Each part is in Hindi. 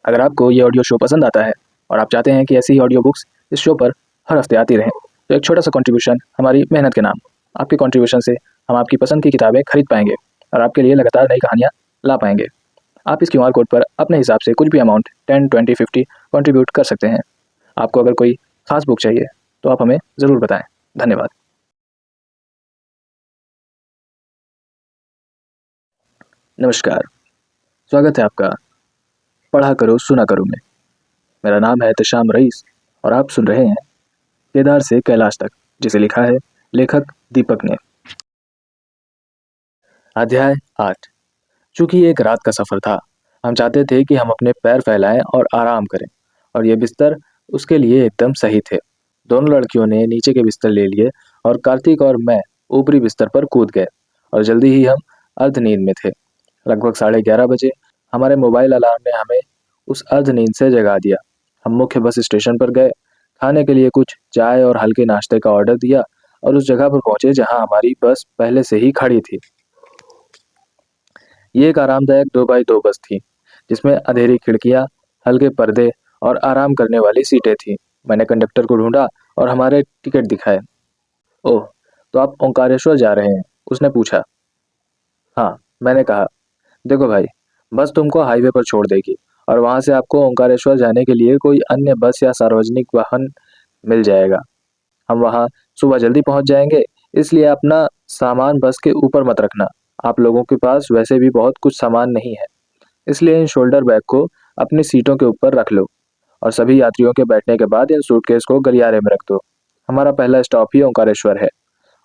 अगर आपको ये ऑडियो शो पसंद आता है और आप चाहते हैं कि ऐसी ही ऑडियो बुक्स इस शो पर हर हफ्ते आती रहें, तो एक छोटा सा कंट्रीब्यूशन हमारी मेहनत के नाम। आपके कंट्रीब्यूशन से हम आपकी पसंद की किताबें खरीद पाएंगे और आपके लिए लगातार नई कहानियाँ ला पाएंगे। आप इस क्यूआर कोड पर अपने हिसाब से कुछ भी अमाउंट 10, 20, 50 कंट्रीब्यूट कर सकते हैं। आपको अगर कोई खास बुक चाहिए तो आप हमें ज़रूर बताएं। धन्यवाद। नमस्कार, स्वागत है आपका पढ़ा करो सुना करो में। मेरा नाम है एहतशाम रईस और आप सुन रहे हैं केदार से कैलाश तक, जिसे लिखा है लेखक दीपक ने। अध्याय 8। चूंकि ये एक रात का सफर था, हम चाहते थे कि हम अपने पैर फैलाएं और आराम करें, और ये बिस्तर उसके लिए एकदम सही थे। दोनों लड़कियों ने नीचे के बिस्तर ले लिए और कार्तिक और मैं ऊपरी बिस्तर पर कूद गए और जल्दी ही हम अर्ध नींद में थे। लगभग 11:30 बजे हमारे मोबाइल अलार्म ने हमें उस अर्ध नींद से जगा दिया। हम मुख्य बस स्टेशन पर गए, खाने के लिए कुछ चाय और हल्के नाश्ते का ऑर्डर दिया और उस जगह पर पहुंचे जहां हमारी बस पहले से ही खड़ी थी। ये एक आरामदायक 2x2 बस थी, जिसमें अंधेरी खिड़कियां, हल्के पर्दे और आराम करने वाली सीटें थीं। मैंने कंडक्टर को ढूंढा और हमारे टिकट दिखाए। ओह, तो आप ओंकारेश्वर जा रहे हैं? उसने पूछा। हाँ, मैंने कहा। देखो भाई, बस तुमको हाईवे पर छोड़ देगी और वहां से आपको ओंकारेश्वर जाने के लिए कोई अन्य बस या सार्वजनिक वाहन मिल जाएगा। हम वहां सुबह जल्दी पहुंच जाएंगे, इसलिए अपना सामान बस के ऊपर मत रखना। आप लोगों के पास वैसे भी बहुत कुछ सामान नहीं है, इसलिए इन शोल्डर बैग को अपनी सीटों के ऊपर रख लो और सभी यात्रियों के बैठने के बाद इन सूटकेस को गलियारे में रख दो। हमारा पहला स्टॉप ही ओंकारेश्वर है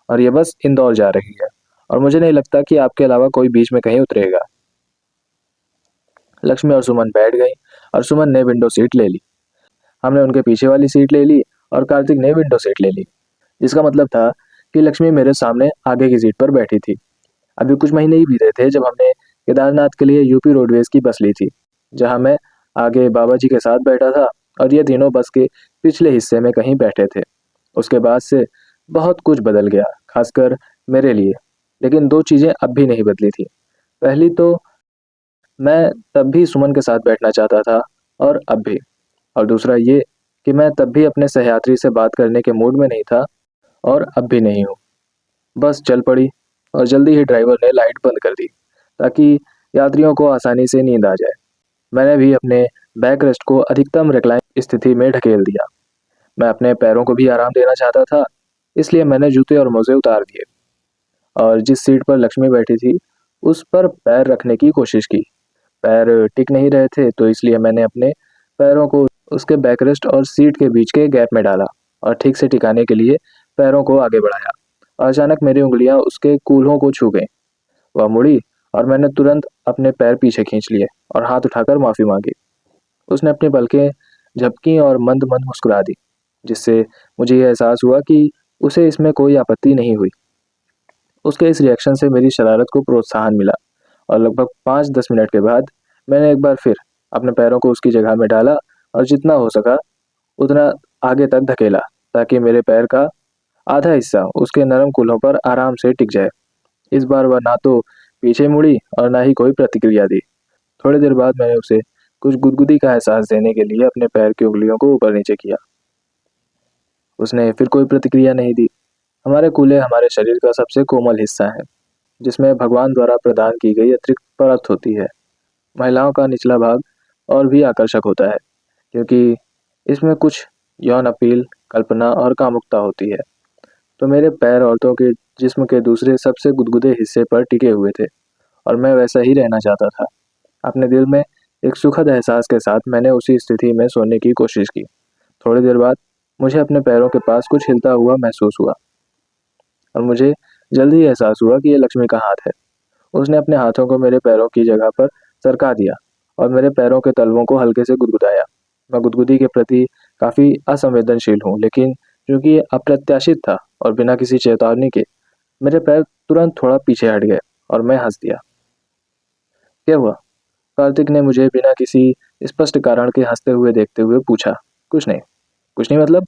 और ये बस इंदौर जा रही है, और मुझे नहीं लगता कि आपके अलावा कोई बीच में कहीं उतरेगा। लक्ष्मी और सुमन बैठ गई और सुमन ने विंडो सीट ले ली। हमने उनके पीछे वाली सीट ले ली और कार्तिक ने विंडो सीट ले ली, जिसका मतलब था कि लक्ष्मी मेरे सामने आगे की सीट पर बैठी थी। अभी कुछ महीने ही बीते थे जब हमने केदारनाथ के लिए यूपी रोडवेज की बस ली थी, जहां मैं आगे बाबा जी के साथ बैठा था और ये तीनों बस के पिछले हिस्से में कहीं बैठे थे। उसके बाद से बहुत कुछ बदल गया, खासकर मेरे लिए। लेकिन दो चीजें अब भी नहीं बदली थी। पहली तो मैं तब भी सुमन के साथ बैठना चाहता था, और अब भी। और दूसरा ये कि मैं तब भी अपने सहयात्री से बात करने के मूड में नहीं था, और अब भी नहीं हूँ। बस चल पड़ी और जल्दी ही ड्राइवर ने लाइट बंद कर दी ताकि यात्रियों को आसानी से नींद आ जाए। मैंने भी अपने बैक रेस्ट को अधिकतम रिक्लाइन स्थिति में ढकेल दिया। मैं अपने पैरों को भी आराम देना चाहता था, इसलिए मैंने जूते और मोजे उतार दिए और जिस सीट पर लक्ष्मी बैठी थी उस पर पैर रखने की कोशिश की। पैर टिक नहीं रहे थे, तो इसलिए मैंने अपने पैरों को उसके बैकरेस्ट और सीट के बीच के गैप में डाला और ठीक से टिकाने के लिए पैरों को आगे बढ़ाया। और अचानक मेरी उंगलियां उसके कूल्हों को छू गईं। वह मुड़ी और मैंने तुरंत अपने पैर पीछे खींच लिए और हाथ उठाकर माफी मांगी। उसने अपनी पलकें झपकी और मंद मंद मुस्कुरा दी, जिससे मुझे यह एहसास हुआ कि उसे इसमें कोई आपत्ति नहीं हुई। उसके इस रिएक्शन से मेरी शरारत को प्रोत्साहन मिला और लगभग 5-10 मिनट के बाद मैंने एक बार फिर अपने पैरों को उसकी जगह में डाला और जितना हो सका उतना आगे तक धकेला, ताकि मेरे पैर का आधा हिस्सा उसके नरम कूल्हों पर आराम से टिक जाए। इस बार वह ना तो पीछे मुड़ी और ना ही कोई प्रतिक्रिया दी। थोड़ी देर बाद मैंने उसे कुछ गुदगुदी का एहसास देने के लिए अपने पैर की उंगलियों को ऊपर नीचे किया। उसने फिर कोई प्रतिक्रिया नहीं दी। हमारे कूल्हे हमारे शरीर का सबसे कोमल हिस्सा है, जिसमें भगवान द्वारा प्रदान की गई अतिरिक्त परत होती है। महिलाओं का निचला भाग और भी आकर्षक होता है, क्योंकि इसमें कुछ यौन अपील, कल्पना और कामुकता होती है। तो मेरे पैर औरतों के जिस्म के दूसरे सबसे गुदगुदे हिस्से पर टिके हुए थे, और मैं वैसा ही रहना चाहता था। अपने दिल में एक सुखद एहसास के साथ मैंने उसी स्थिति में सोने की कोशिश की। थोड़ी देर बाद मुझे अपने पैरों के पास कुछ हिलता हुआ महसूस हुआ और मुझे जल्दी एहसास हुआ कि यह लक्ष्मी का हाथ है। उसने अपने हाथों को मेरे पैरों की जगह पर सरका दिया और मेरे पैरों के तलवों को हल्के से गुदगुदाया। मैं गुदगुदी के प्रति काफी असंवेदनशील हूँ, लेकिन क्योंकि ये अप्रत्याशित था और बिना किसी चेतावनी के मेरे पैर तुरंत थोड़ा पीछे हट गए और मैं हंस दिया। क्या हुआ? कार्तिक ने मुझे बिना किसी स्पष्ट कारण के हंसते हुए देखते हुए पूछा। कुछ नहीं। कुछ नहीं मतलब?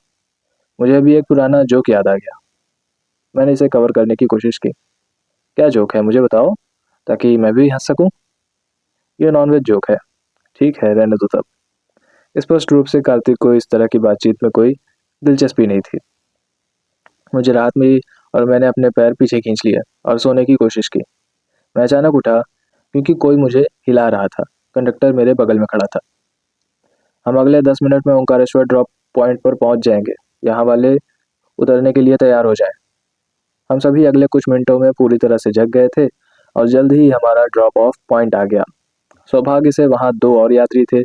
मुझे अभी एक पुराना जोक याद आ गया। मैंने इसे कवर करने की कोशिश की। क्या जोक है, मुझे बताओ, ताकि मैं भी हंस सकूं। ये नॉनवेज जोक है। ठीक है, रहने दो तब। स्पष्ट रूप से कार्तिक को इस तरह की बातचीत में कोई दिलचस्पी नहीं थी। मुझे राहत मिली और मैंने अपने पैर पीछे खींच लिया और सोने की कोशिश की। मैं अचानक उठा क्योंकि कोई मुझे हिला रहा था। कंडक्टर मेरे बगल में खड़ा था। हम अगले 10 मिनट में ओंकारेश्वर ड्रॉप पॉइंट पर पहुंच जाएंगे। यहाँ वाले उतरने के लिए तैयार हो जाएं। हम सभी अगले कुछ मिनटों में पूरी तरह से जग गए थे और जल्द ही हमारा ड्रॉप ऑफ पॉइंट आ गया। सौभाग्य से वहाँ 2 और यात्री थे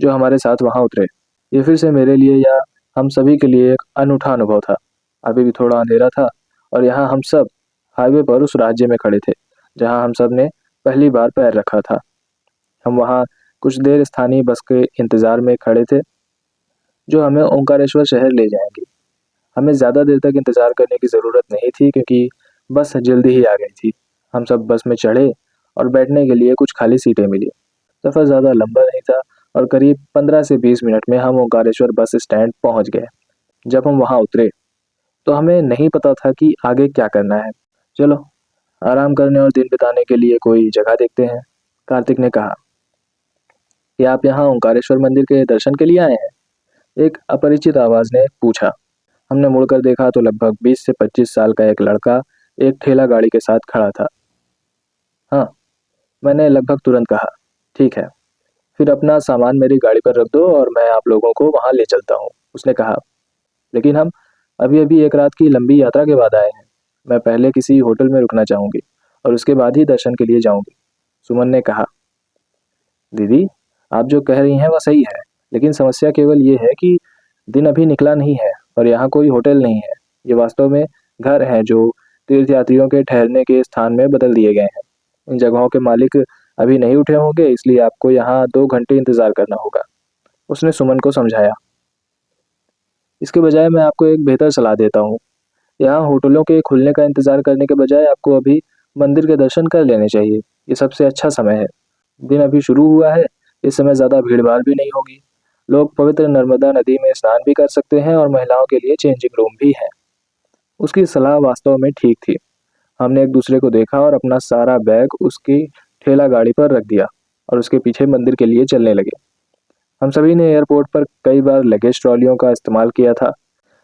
जो हमारे साथ वहाँ उतरे। ये फिर से मेरे लिए या हम सभी के लिए एक अनूठा अनुभव था। अभी भी थोड़ा अंधेरा था और यहाँ हम सब हाईवे पर उस राज्य में खड़े थे जहाँ हम सब ने पहली बार पैर रखा था। हम वहाँ कुछ देर स्थानीय बस के इंतज़ार में खड़े थे जो हमें ओंकारेश्वर शहर ले जाएंगी। हमें ज़्यादा देर तक इंतज़ार करने की ज़रूरत नहीं थी क्योंकि बस जल्दी ही आ गई थी। हम सब बस में चढ़े और बैठने के लिए कुछ खाली सीटें मिली। सफ़र ज़्यादा लंबा नहीं था और करीब 15 से 20 मिनट में हम ओंकारेश्वर बस स्टैंड पहुंच गए। जब हम वहां उतरे तो हमें नहीं पता था कि आगे क्या करना है। चलो आराम करने और दिन बिताने के लिए कोई जगह देखते हैं, कार्तिक ने कहा। कि आप यहाँ ओंकारेश्वर मंदिर के दर्शन के लिए आए हैं? एक अपरिचित आवाज़ ने पूछा। हमने मुड़कर देखा तो लगभग 20 से 25 साल का एक लड़का एक ठेला गाड़ी के साथ खड़ा था। हाँ, मैंने लगभग तुरंत कहा। ठीक है, फिर अपना सामान मेरी गाड़ी पर रख दो और मैं आप लोगों को वहां ले चलता हूँ, उसने कहा। लेकिन हम अभी अभी एक रात की लंबी यात्रा के बाद आए हैं। मैं पहले किसी होटल में रुकना चाहूंगी और उसके बाद ही दर्शन के लिए जाऊंगी, सुमन ने कहा। दीदी, आप जो कह रही हैं वह सही है, लेकिन समस्या केवल ये है कि दिन अभी निकला नहीं है और यहाँ कोई होटल नहीं है। ये वास्तव में घर हैं जो तीर्थयात्रियों के ठहरने के स्थान में बदल दिए गए हैं। इन जगहों के मालिक अभी नहीं उठे होंगे, इसलिए आपको यहाँ 2 घंटे इंतजार करना होगा, उसने सुमन को समझाया। इसके बजाय मैं आपको एक बेहतर सलाह देता हूँ। यहाँ होटलों के खुलने का इंतजार करने के बजाय आपको अभी मंदिर के दर्शन कर लेने चाहिए। ये सबसे अच्छा समय है। दिन अभी शुरू हुआ है, इस समय ज़्यादा भीड़ भाड़ भी नहीं होगी। लोग पवित्र नर्मदा नदी में स्नान भी कर सकते हैं और महिलाओं के लिए चेंजिंग रूम भी है। उसकी सलाह वास्तव में ठीक थी। हमने एक दूसरे को देखा और अपना सारा बैग उसकी ठेला गाड़ी पर रख दिया और उसके पीछे मंदिर के लिए चलने लगे। हम सभी ने एयरपोर्ट पर कई बार लगेज ट्रॉलियों का इस्तेमाल किया था।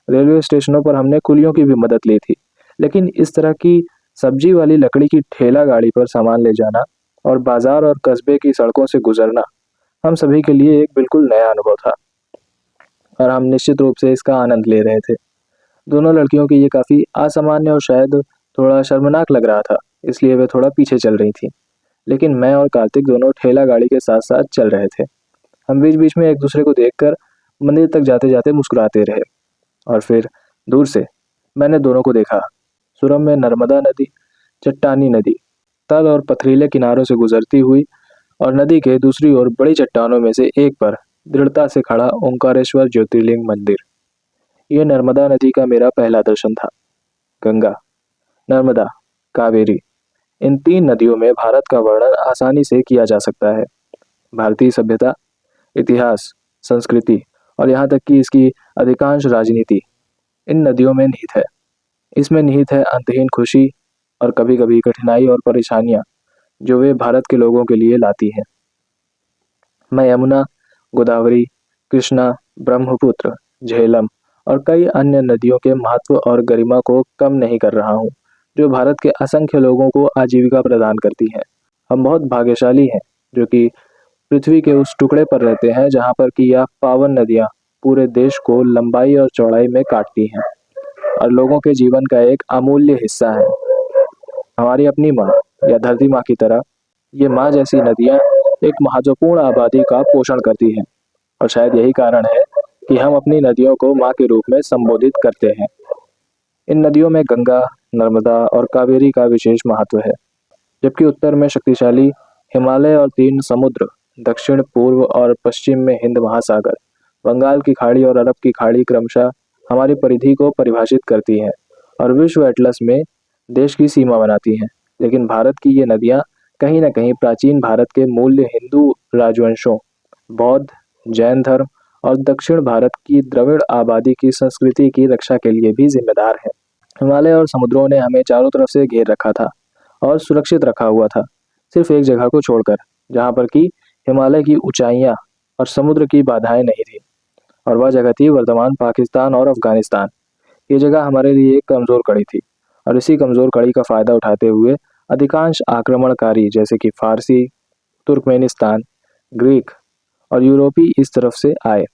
रेलवे स्टेशनों पर हमने कुलियों की भी मदद ली थी, लेकिन इस तरह की सब्जी वाली लकड़ी की ठेला गाड़ी पर सामान ले जाना और बाजार और कस्बे की सड़कों से गुजरना हम सभी के लिए एक बिल्कुल नया अनुभव था और हम निश्चित रूप से इसका आनंद ले रहे थे। दोनों लड़कियों की ये काफ़ी असामान्य और शायद थोड़ा शर्मनाक लग रहा था, इसलिए वे थोड़ा पीछे चल रही थी, लेकिन मैं और कार्तिक दोनों ठेला गाड़ी के साथ साथ चल रहे थे। हम बीच बीच में एक दूसरे को देखकर मंदिर तक जाते जाते मुस्कुराते रहे और फिर दूर से मैंने दोनों को देखा। सुरम में नर्मदा नदी, चट्टानी नदी, तल और पथरीले किनारों से गुजरती हुई और नदी के दूसरी ओर बड़ी चट्टानों में से एक पर दृढ़ता से खड़ा ओंकारेश्वर ज्योतिर्लिंग मंदिर। ये नर्मदा नदी का मेरा पहला दर्शन था। गंगा, नर्मदा, कावेरी, इन 3 नदियों में भारत का वर्णन आसानी से किया जा सकता है। भारतीय सभ्यता, इतिहास, संस्कृति और यहाँ तक कि इसकी अधिकांश राजनीति इन नदियों में निहित है। इसमें निहित है अंतहीन खुशी और कभी कभी कठिनाई और परेशानियां जो वे भारत के लोगों के लिए लाती हैं। मैं यमुना, गोदावरी, कृष्णा, ब्रह्मपुत्र, झेलम और कई अन्य नदियों के महत्व और गरिमा को कम नहीं कर रहा हूँ, जो भारत के असंख्य लोगों को आजीविका प्रदान करती हैं। हम बहुत भाग्यशाली हैं जो कि पृथ्वी के उस टुकड़े पर रहते हैं जहाँ पर कि यह पावन नदियाँ पूरे देश को लंबाई और चौड़ाई में काटती हैं और लोगों के जीवन का एक अमूल्य हिस्सा है। हमारी अपनी माँ या धरती माँ की तरह ये माँ जैसी नदियाँ एक महत्वपूर्ण आबादी का पोषण करती हैं और शायद यही कारण है कि हम अपनी नदियों को माँ के रूप में संबोधित करते हैं। इन नदियों में गंगा, नर्मदा और कावेरी का विशेष महत्व है, जबकि उत्तर में शक्तिशाली हिमालय और 3 समुद्र, दक्षिण पूर्व और पश्चिम में हिंद महासागर, बंगाल की खाड़ी और अरब की खाड़ी क्रमशः हमारी परिधि को परिभाषित करती हैं और विश्व एटलस में देश की सीमा बनाती हैं। लेकिन भारत की ये नदियाँ कहीं न कहीं प्राचीन भारत के मूल्य हिंदू राजवंशों, बौद्ध, जैन धर्म और दक्षिण भारत की द्रविड़ आबादी की संस्कृति की रक्षा के लिए भी जिम्मेदार है। हिमालय और समुद्रों ने हमें चारों तरफ से घेर रखा था और सुरक्षित रखा हुआ था, सिर्फ एक जगह को छोड़कर, जहाँ पर कि हिमालय की ऊंचाइयाँ और समुद्र की बाधाएं नहीं थी। और वह जगह थी वर्तमान पाकिस्तान और अफगानिस्तान। ये जगह हमारे लिए एक कमज़ोर कड़ी थी, और इसी कमज़ोर कड़ी का फ़ायदा उठाते हुए अधिकांश आक्रमणकारी जैसे कि फ़ारसी, तुर्कमेनिस्तान, ग्रीक और यूरोपी इस तरफ से आए।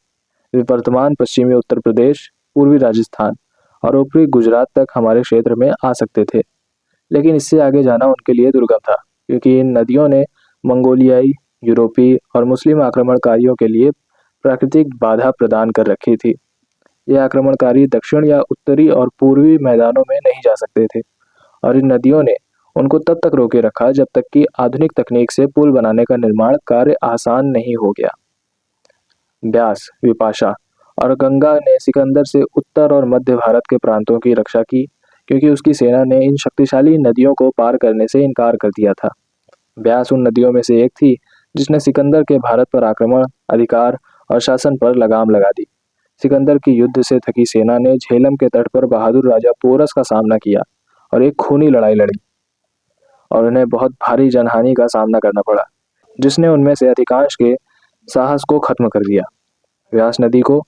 वे वर्तमान पश्चिमी उत्तर प्रदेश, पूर्वी राजस्थान और ऊपरी गुजरात तक हमारे क्षेत्र में आ सकते थे। लेकिन इससे आगे जाना उनके लिए दुर्गम था, क्योंकि इन नदियों ने मंगोलियाई, यूरोपी और मुस्लिम आक्रमणकारियों के लिए प्राकृतिक बाधा प्रदान कर रखी थी। ये आक्रमणकारी दक्षिण या उत्तरी और पूर्वी मैदानों में नहीं जा सकते थे, और इन नदियों ने उनको तब तक रोके रखा जब तक कि आधुनिक तकनीक से पुल बनाने का निर्माण कार्य आसान नहीं हो गया। ब्यास, विपाशा और गंगा ने सिकंदर से उत्तर और मध्य भारत के प्रांतों की रक्षा की, क्योंकि उसकी सेना ने इन शक्तिशाली नदियों को पार करने से इनकार कर दिया था। ब्यास उन नदियों में से एक थी जिसने सिकंदर के भारत पर आक्रमण, अधिकार और शासन पर लगाम लगा दी। सिकंदर की युद्ध से थकी सेना ने झेलम के तट पर बहादुर राजा पोरस का सामना किया और एक खूनी लड़ाई लड़ी, और उन्हें बहुत भारी जनहानि का सामना करना पड़ा, जिसने उनमें से अधिकांश के साहस को खत्म कर दिया। व्यास नदी को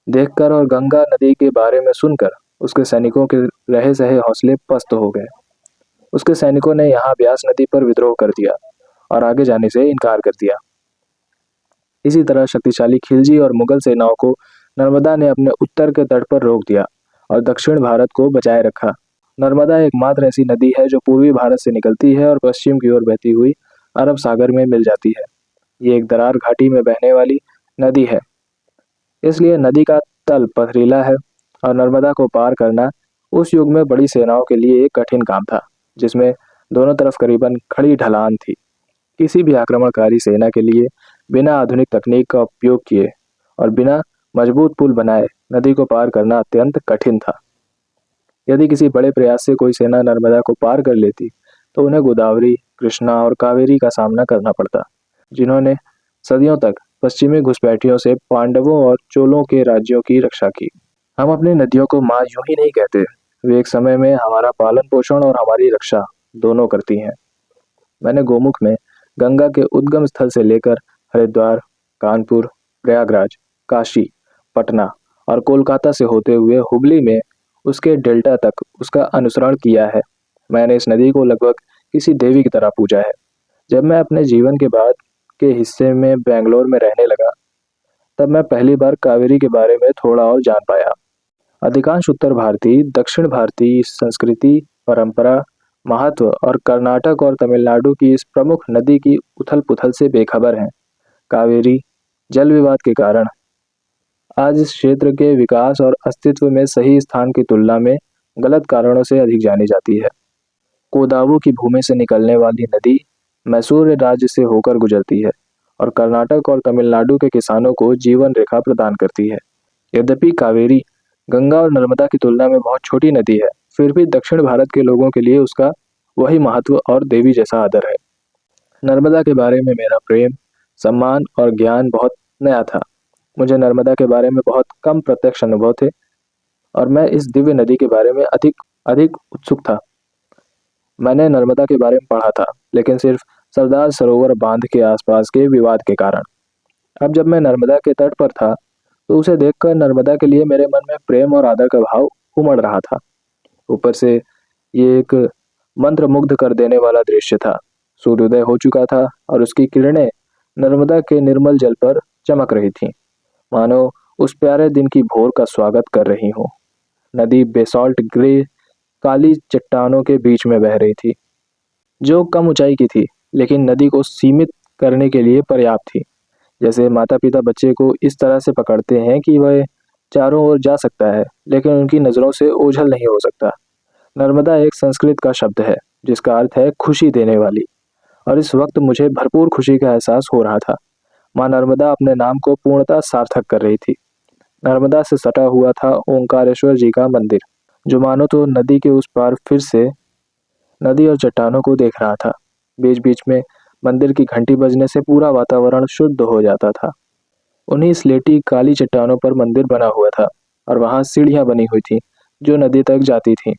देखकर और गंगा नदी के बारे में सुनकर उसके सैनिकों के रहे सहे हौसले पस्त हो गए। उसके सैनिकों ने यहाँ ब्यास नदी पर विद्रोह कर दिया और आगे जाने से इनकार कर दिया। इसी तरह शक्तिशाली खिलजी और मुगल सेनाओं को नर्मदा ने अपने उत्तर के तट पर रोक दिया और दक्षिण भारत को बचाए रखा। नर्मदा एकमात्र ऐसी नदी है जो पूर्वी भारत से निकलती है और पश्चिम की ओर बहती हुई अरब सागर में मिल जाती है। ये एक दरार घाटी में बहने वाली नदी है, इसलिए नदी का तल पथरीला है, और नर्मदा को पार करना उस युग में बड़ी सेनाओं के लिए एक कठिन काम था, जिसमें दोनों तरफ करीबन खड़ी ढलान थी। किसी भी आक्रमणकारी सेना के लिए बिना आधुनिक तकनीक का उपयोग किए और बिना मजबूत पुल बनाए नदी को पार करना अत्यंत कठिन था। यदि किसी बड़े प्रयास से कोई सेना नर्मदा को पार कर लेती, तो उन्हें गोदावरी, कृष्णा और कावेरी का सामना करना पड़ता, जिन्होंने सदियों तक पश्चिमी घुसपैठियों से पांडवों और चोलों के राज्यों की रक्षा की। हम अपनी नदियों को माँ यूं ही नहीं कहते, वे एक समय में हमारा पालन पोषण और हमारी रक्षा दोनों करती हैं। मैंने गोमुख में गंगा के उद्गम स्थल से लेकर हरिद्वार, कानपुर, प्रयागराज, काशी, पटना और कोलकाता से होते हुए हुगली में उसके डेल्टा तक उसका अनुसरण किया है। मैंने इस नदी को लगभग किसी देवी की तरह पूजा है। जब मैं अपने जीवन के बाद के हिस्से में बेंगलोर में रहने लगा, तब मैं पहली बार कावेरी के बारे में थोड़ा और जान पाया। अधिकांश उत्तर भारतीय दक्षिण भारतीय संस्कृति, परंपरा, महत्व और कर्नाटक और तमिलनाडु की इस प्रमुख नदी की उथल पुथल से बेखबर हैं। कावेरी जल विवाद के कारण आज इस क्षेत्र के विकास और अस्तित्व में सही स्थान की तुलना में गलत कारणों से अधिक जानी जाती है। कोदावु की भूमि से निकलने वाली नदी मैसूर राज्य से होकर गुजरती है और कर्नाटक और तमिलनाडु के किसानों को जीवन रेखा प्रदान करती है। यद्यपि कावेरी गंगा और नर्मदा की तुलना में बहुत छोटी नदी है, फिर भी दक्षिण भारत के लोगों के लिए उसका वही महत्व और देवी जैसा आदर है। नर्मदा के बारे में मेरा प्रेम, सम्मान और ज्ञान बहुत नया था। मुझे नर्मदा के बारे में बहुत कम प्रत्यक्ष अनुभव थे, और मैं इस दिव्य नदी के बारे में अधिक अधिक उत्सुक था। मैंने नर्मदा के बारे में पढ़ा था, लेकिन सिर्फ सरदार सरोवर बांध के आसपास के विवाद के कारण। अब जब मैं नर्मदा के तट पर था, तो उसे देखकर नर्मदा के लिए मेरे मन में प्रेम और आदर का भाव उमड़ रहा था। ऊपर से ये एक मंत्रमुग्ध कर देने वाला दृश्य था। सूर्योदय हो चुका था और उसकी किरणें नर्मदा के निर्मल जल पर चमक रही थीं, मानो उस प्यारे दिन की भोर का स्वागत कर रही हो। नदी बेसाल्ट ग्रे काली चट्टानों के बीच में बह रही थी, जो कम ऊंचाई की थी, लेकिन नदी को सीमित करने के लिए पर्याप्त थी। जैसे माता पिता बच्चे को इस तरह से पकड़ते हैं कि वह चारों ओर जा सकता है, लेकिन उनकी नज़रों से ओझल नहीं हो सकता। नर्मदा एक संस्कृत का शब्द है जिसका अर्थ है खुशी देने वाली, और इस वक्त मुझे भरपूर खुशी का एहसास हो रहा था। माँ नर्मदा अपने नाम को पूर्णतः सार्थक कर रही थी। नर्मदा से सटा हुआ था ओंकारेश्वर जी का मंदिर, जो मानो तो नदी के उस पार फिर से नदी और चट्टानों को देख रहा था। बीच बीच में मंदिर की घंटी बजने से पूरा वातावरण शुद्ध हो जाता था। उन्हीं स्लेटी काली चट्टानों पर मंदिर बना हुआ था, और वहां सीढ़ियां बनी हुई थी जो नदी तक जाती थीं।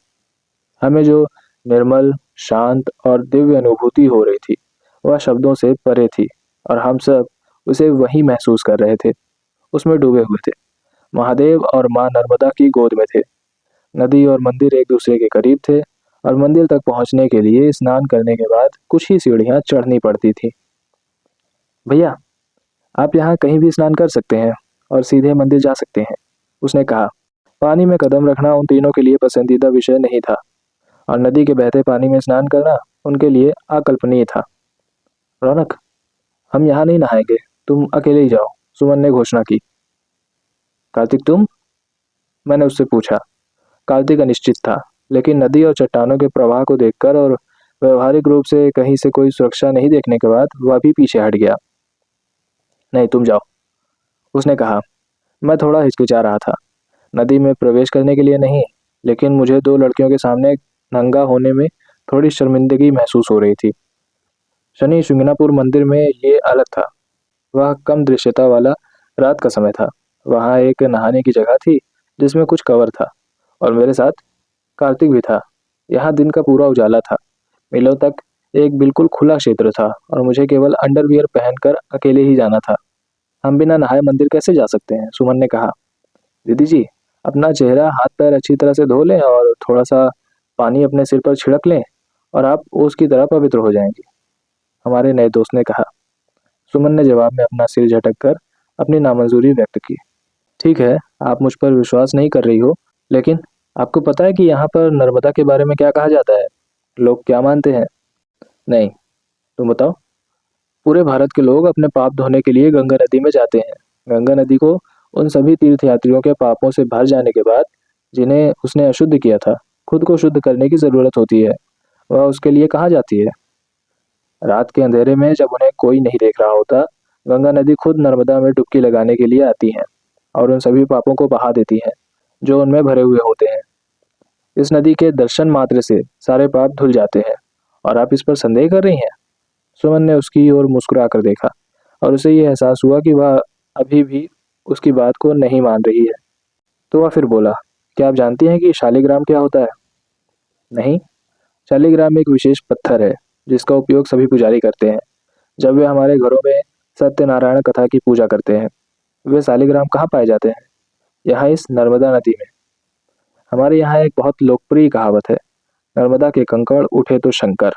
हमें जो निर्मल, शांत और दिव्य अनुभूति हो रही थी, वह शब्दों से परे थी, और हम सब उसे वही महसूस कर रहे थे, उसमें डूबे हुए थे। महादेव और माँ नर्मदा की गोद में थे। नदी और मंदिर एक दूसरे के करीब थे और मंदिर तक पहुंचने के लिए स्नान करने के बाद कुछ ही सीढ़ियां चढ़नी पड़ती थी। भैया, आप यहाँ कहीं भी स्नान कर सकते हैं और सीधे मंदिर जा सकते हैं, उसने कहा। पानी में कदम रखना उन तीनों के लिए पसंदीदा विषय नहीं था और नदी के बहते पानी में स्नान करना उनके लिए अकल्पनीय था। रौनक, हम यहाँ नहीं नहाएंगे, तुम अकेले ही जाओ, सुमन ने घोषणा की। कार्तिक, तुम? मैंने उससे पूछा। कार्तिक अनिश्चित था, लेकिन नदी और चट्टानों के प्रवाह को देखकर और व्यवहारिक रूप से कहीं से कोई सुरक्षा नहीं देखने के बाद वह भी पीछे हट गया। नहीं, तुम जाओ, उसने कहा। मैं थोड़ा हिचकिचा रहा था, नदी में प्रवेश करने के लिए नहीं, लेकिन मुझे दो लड़कियों के सामने नंगा होने में थोड़ी शर्मिंदगी महसूस हो रही थी। शनि शिंगणापुर मंदिर में ये अलग था। वह कम दृश्यता वाला रात का समय था। वहाँ एक नहाने की जगह थी जिसमें कुछ कवर था और मेरे साथ कार्तिक भी था। यहाँ दिन का पूरा उजाला था। मीलों तक एक बिल्कुल खुला क्षेत्र था और मुझे केवल अंडरवियर पहनकर अकेले ही जाना था। हम बिना नहाए मंदिर कैसे जा सकते हैं? सुमन ने कहा। दीदी जी, अपना चेहरा हाथ पैर अच्छी तरह से धो लें और थोड़ा सा पानी अपने सिर पर छिड़क लें और आप ओस की तरह पवित्र हो जाएंगे, हमारे नए दोस्त ने कहा। सुमन ने जवाब में अपना सिर झटक कर अपनी नामंजूरी व्यक्त की। ठीक है, आप मुझ पर विश्वास नहीं कर रही हो, लेकिन आपको पता है कि यहाँ पर नर्मदा के बारे में क्या कहा जाता है? लोग क्या मानते हैं? नहीं, तुम बताओ। पूरे भारत के लोग अपने पाप धोने के लिए गंगा नदी में जाते हैं। गंगा नदी को उन सभी तीर्थयात्रियों के पापों से भर जाने के बाद, जिन्हें उसने अशुद्ध किया था, खुद को शुद्ध करने की जरूरत होती है। वह उसके लिए कहाँ जाती है? रात के अंधेरे में जब उन्हें कोई नहीं देख रहा होता, गंगा नदी खुद नर्मदा में डुबकी लगाने के लिए आती हैं और उन सभी पापों को बहा देती हैं जो उनमें भरे हुए होते हैं। इस नदी के दर्शन मात्र से सारे पाप धुल जाते हैं और आप इस पर संदेह कर रही हैं? सुमन ने उसकी ओर मुस्कुरा कर देखा और उसे ये एहसास हुआ कि वह अभी भी उसकी बात को नहीं मान रही है। तो वह फिर बोला, क्या आप जानती हैं कि शालिग्राम क्या होता है? नहीं। शालिग्राम एक विशेष पत्थर है जिसका उपयोग सभी पुजारी करते हैं जब वे हमारे घरों में सत्यनारायण कथा की पूजा करते हैं। वे शालिग्राम कहाँ पाए जाते हैं? यहाँ, इस नर्मदा नदी में। हमारे यहाँ एक बहुत लोकप्रिय कहावत है, नर्मदा के कंकड़ उठे तो शंकर।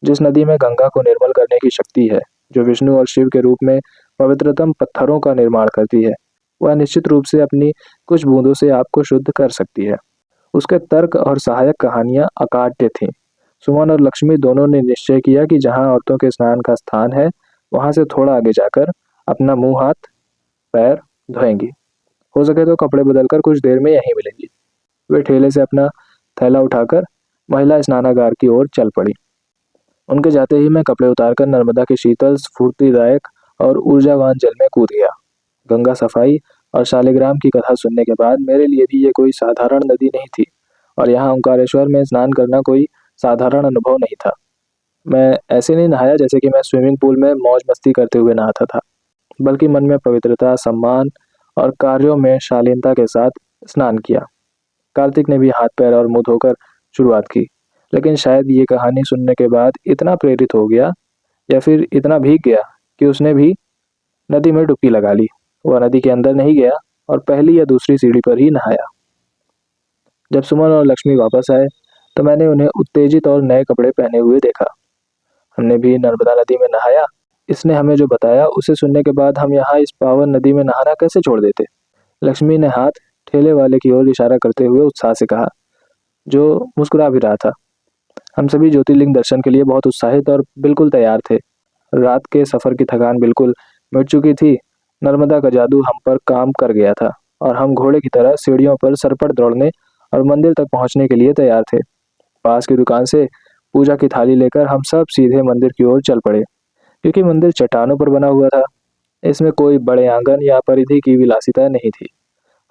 जिस नदी में गंगा को निर्मल करने की शक्ति है, जो विष्णु और शिव के रूप में पवित्रतम पत्थरों का निर्माण करती है, वह निश्चित रूप से अपनी कुछ बूंदों से आपको शुद्ध कर सकती है। उसके तर्क और सहायक कहानियां अकाट्य थीं। सुमन और लक्ष्मी दोनों ने निश्चय किया कि जहां औरतों के स्नान का स्थान है, वहां से थोड़ा आगे जाकर अपना मुंह हाथ पैर धोएंगी। हो सके तो कपड़े बदलकर कुछ देर में यहीं मिलेंगी। वे ठेले से अपना थैला उठाकर महिला स्नानागार की ओर चल पड़ी। उनके जाते ही मैं कपड़े उतारकर नर्मदा के शीतल स्फूर्तिदायक और ऊर्जावान जल में कूद गया। गंगा सफाई और शालिग्राम की कथा सुनने के बाद मेरे लिए भी ये कोई साधारण नदी नहीं थी और यहाँ ओंकारेश्वर में स्नान करना कोई साधारण अनुभव नहीं था। मैं ऐसे नहीं नहाया जैसे कि मैं स्विमिंग पूल में मौज मस्ती करते हुए नहाता था, बल्कि मन में पवित्रता, सम्मान और कार्यों में शालीनता के साथ स्नान किया। कार्तिक ने भी हाथ पैर और मुंह धोकर शुरुआत की, लेकिन शायद ये कहानी सुनने के बाद इतना प्रेरित हो गया या फिर इतना भीग गया कि उसने भी नदी में डुबकी लगा ली। वह नदी के अंदर नहीं गया और पहली या दूसरी सीढ़ी पर ही नहाया। जब सुमन और लक्ष्मी वापस आए तो मैंने उन्हें उत्तेजित और नए कपड़े पहने हुए देखा। हमने भी नर्मदा नदी में नहाया। इसने हमें जो बताया उसे सुनने के बाद हम यहाँ इस पावन नदी में नहाना कैसे छोड़ देते? लक्ष्मी ने हाथ ठेले वाले की ओर इशारा करते हुए उत्साह से कहा, जो मुस्कुरा भी रहा था। हम सभी ज्योतिर्लिंग दर्शन के लिए बहुत उत्साहित और बिल्कुल तैयार थे। रात के सफर की थकान बिल्कुल मिट चुकी थी। नर्मदा का जादू हम पर काम कर गया था और हम घोड़े की तरह सीढ़ियों पर सरपट दौड़ने और मंदिर तक पहुंचने के लिए तैयार थे। पास की दुकान से पूजा की थाली लेकर हम सब सीधे मंदिर की ओर चल पड़े, क्योंकि मंदिर चट्टानों पर बना हुआ था। इसमें कोई बड़े आंगन या परिधि की विलासिता नहीं थी।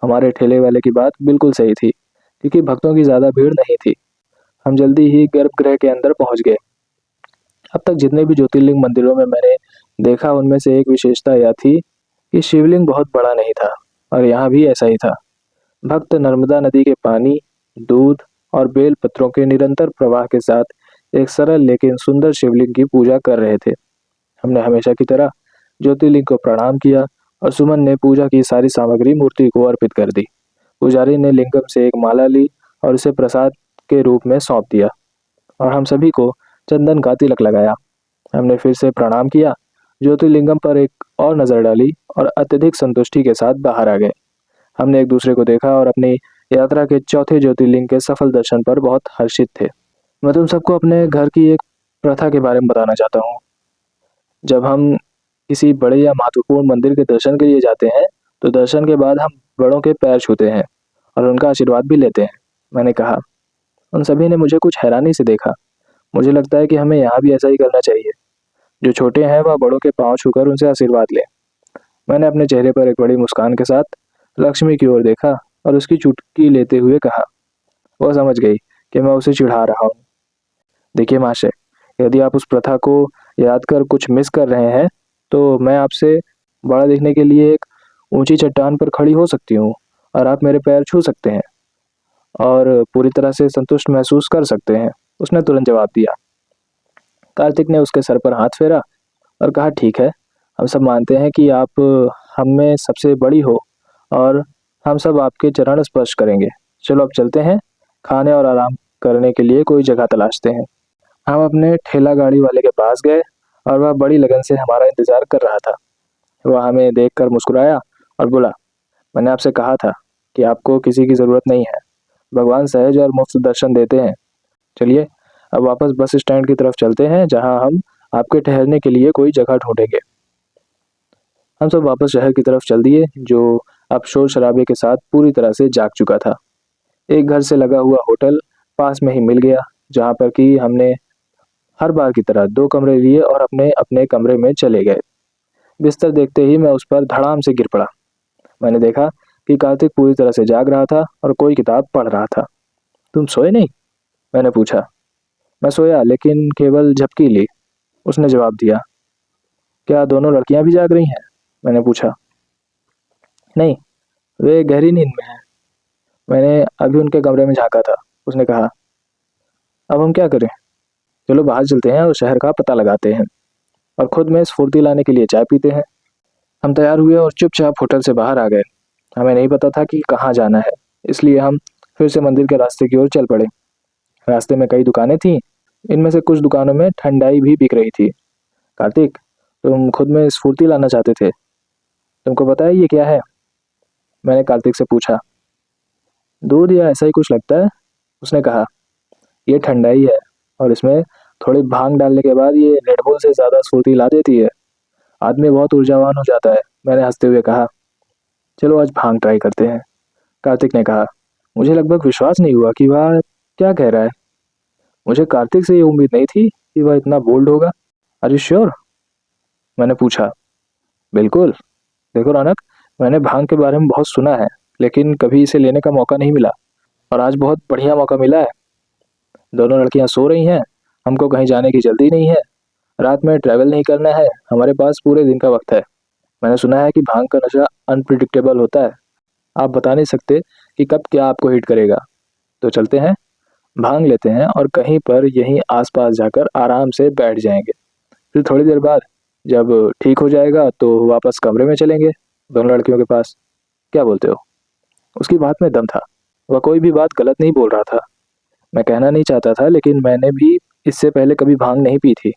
हमारे ठेले वाले की बात बिल्कुल सही थी, क्योंकि भक्तों की ज्यादा भीड़ नहीं थी। हम जल्दी ही गर्भगृह के अंदर पहुंच गए। अब तक जितने भी ज्योतिर्लिंग मंदिरों में मैंने देखा, उनमें से एक विशेषता यह थी कि शिवलिंग बहुत बड़ा नहीं था और यहाँ भी ऐसा ही था। भक्त नर्मदा नदी के पानी, दूध और बेल पत्रों के निरंतर प्रवाह के साथ एक सरल लेकिन सुंदर शिवलिंग की पूजा कर रहे थे। हमने हमेशा की तरह ज्योतिर्लिंग को प्रणाम किया और सुमन ने पूजा की सारी सामग्री मूर्ति को अर्पित कर दी। पुजारी ने लिंगम से एक माला ली और उसे प्रसाद के रूप में सौंप दिया और हम सभी को चंदन का तिलक लगाया। हमने फिर से प्रणाम किया, ज्योतिर्लिंगम पर एक और नज़र डाली और अत्यधिक संतुष्टि के साथ बाहर आ गए। हमने एक दूसरे को देखा और अपनी यात्रा के चौथे ज्योतिर्लिंग के सफल दर्शन पर बहुत हर्षित थे। मैं तुम सबको अपने घर की एक प्रथा के बारे में बताना चाहता हूँ। जब हम किसी बड़े या महत्वपूर्ण मंदिर के दर्शन के लिए जाते हैं, तो दर्शन के बाद हम बड़ों के पैर छूते हैं और उनका आशीर्वाद भी लेते हैं। मैंने कहा। उन सभी ने मुझे कुछ हैरानी से देखा। मुझे लगता है कि हमें यहाँ भी ऐसा ही करना चाहिए। जो छोटे हैं वह बड़ों के पांव छूकर उनसे आशीर्वाद लें। मैंने अपने चेहरे पर एक बड़ी मुस्कान के साथ लक्ष्मी की ओर देखा और उसकी चुटकी लेते हुए कहा। वह समझ गई कि मैं उसे चिढ़ा रहा हूँ। देखिए महाशय, यदि आप उस प्रथा को याद कर कुछ मिस कर रहे हैं, तो मैं आपसे बड़ा दिखने के लिए एक ऊंची चट्टान पर खड़ी हो सकती हूँ और आप मेरे पैर छू सकते हैं और पूरी तरह से संतुष्ट महसूस कर सकते हैं। उसने तुरंत जवाब दिया। कार्तिक ने उसके सर पर हाथ फेरा और कहा, ठीक है, हम सब मानते हैं कि आप हम में सबसे बड़ी हो और हम सब आपके चरण स्पर्श करेंगे। चलो अब चलते हैं, खाने और आराम करने के लिए कोई जगह तलाशते हैं। हम अपने ठेला गाड़ी वाले के पास गए और वह बड़ी लगन से हमारा इंतजार कर रहा था। वह हमें देखकर मुस्कुराया और बोला, मैंने आपसे कहा था कि आपको किसी की ज़रूरत नहीं है। भगवान सहज और मुफ्त दर्शन देते हैं। चलिए अब वापस बस स्टैंड की तरफ चलते हैं, जहां हम आपके ठहरने के लिए कोई जगह ढूंढेंगे। हम सब वापस शहर की तरफ चल दिए, जो अब शोर शराबे के साथ पूरी तरह से जाग चुका था। एक घर से लगा हुआ होटल पास में ही मिल गया, जहां पर कि हमने हर बार की तरह 2 कमरे लिए और अपने अपने कमरे में चले गए। बिस्तर देखते ही मैं उस पर धड़ाम से गिर पड़ा। मैंने देखा कि कार्तिक पूरी तरह से जाग रहा था और कोई किताब पढ़ रहा था। तुम सोए नहीं? मैंने पूछा। मैं सोया, लेकिन केवल झपकी ली, उसने जवाब दिया। क्या दोनों लड़कियां भी जाग रही हैं? मैंने पूछा। नहीं, वे गहरी नींद में हैं। मैंने अभी उनके कमरे में झांका था, उसने कहा। अब हम क्या करें? चलो बाहर चलते हैं और शहर का पता लगाते हैं और खुद में स्फूर्ति लाने के लिए चाय पीते हैं। हम तैयार हुए और चुपचाप होटल से बाहर आ गए। हमें नहीं पता था कि कहाँ जाना है, इसलिए हम फिर से मंदिर के रास्ते की ओर चल पड़े। रास्ते में कई दुकानें थीं। इनमें से कुछ दुकानों में ठंडाई भी बिक रही थी। कार्तिक, तुम खुद में स्फूर्ति लाना चाहते थे। तुमको पता है ये क्या है? मैंने कार्तिक से पूछा। दूध या ऐसा ही कुछ लगता है, उसने कहा। ये ठंडाई है और इसमें थोड़ी भांग डालने के बाद ये रेडबुल से ज़्यादा स्फूर्ति ला देती है। आदमी बहुत ऊर्जावान हो जाता है, मैंने हंसते हुए कहा। चलो आज भांग ट्राई करते हैं, कार्तिक ने कहा। मुझे लगभग विश्वास नहीं हुआ कि वह क्या कह रहा है। मुझे कार्तिक से ये उम्मीद नहीं थी कि वह इतना बोल्ड होगा। Are you sure? मैंने पूछा। बिल्कुल। देखो रौनक, मैंने भांग के बारे में बहुत सुना है, लेकिन कभी इसे लेने का मौका नहीं मिला और आज बहुत बढ़िया मौका मिला है। दोनों लड़कियां सो रही हैं, हमको कहीं जाने की जल्दी नहीं है, रात में ट्रैवल नहीं करना है, हमारे पास पूरे दिन का वक्त है। मैंने सुना है कि भांग का नशा अनप्रिडिक्टेबल होता है। आप बता नहीं सकते कि कब क्या आपको हिट करेगा। तो चलते हैं, भांग लेते हैं और कहीं पर यहीं आसपास जाकर आराम से बैठ जाएंगे। फिर थोड़ी देर बाद जब ठीक हो जाएगा तो वापस कमरे में चलेंगे, दोनों लड़कियों के पास। क्या बोलते हो? उसकी बात में दम था। वह कोई भी बात गलत नहीं बोल रहा था। मैं कहना नहीं चाहता था, लेकिन मैंने भी इससे पहले कभी भांग नहीं पी थी,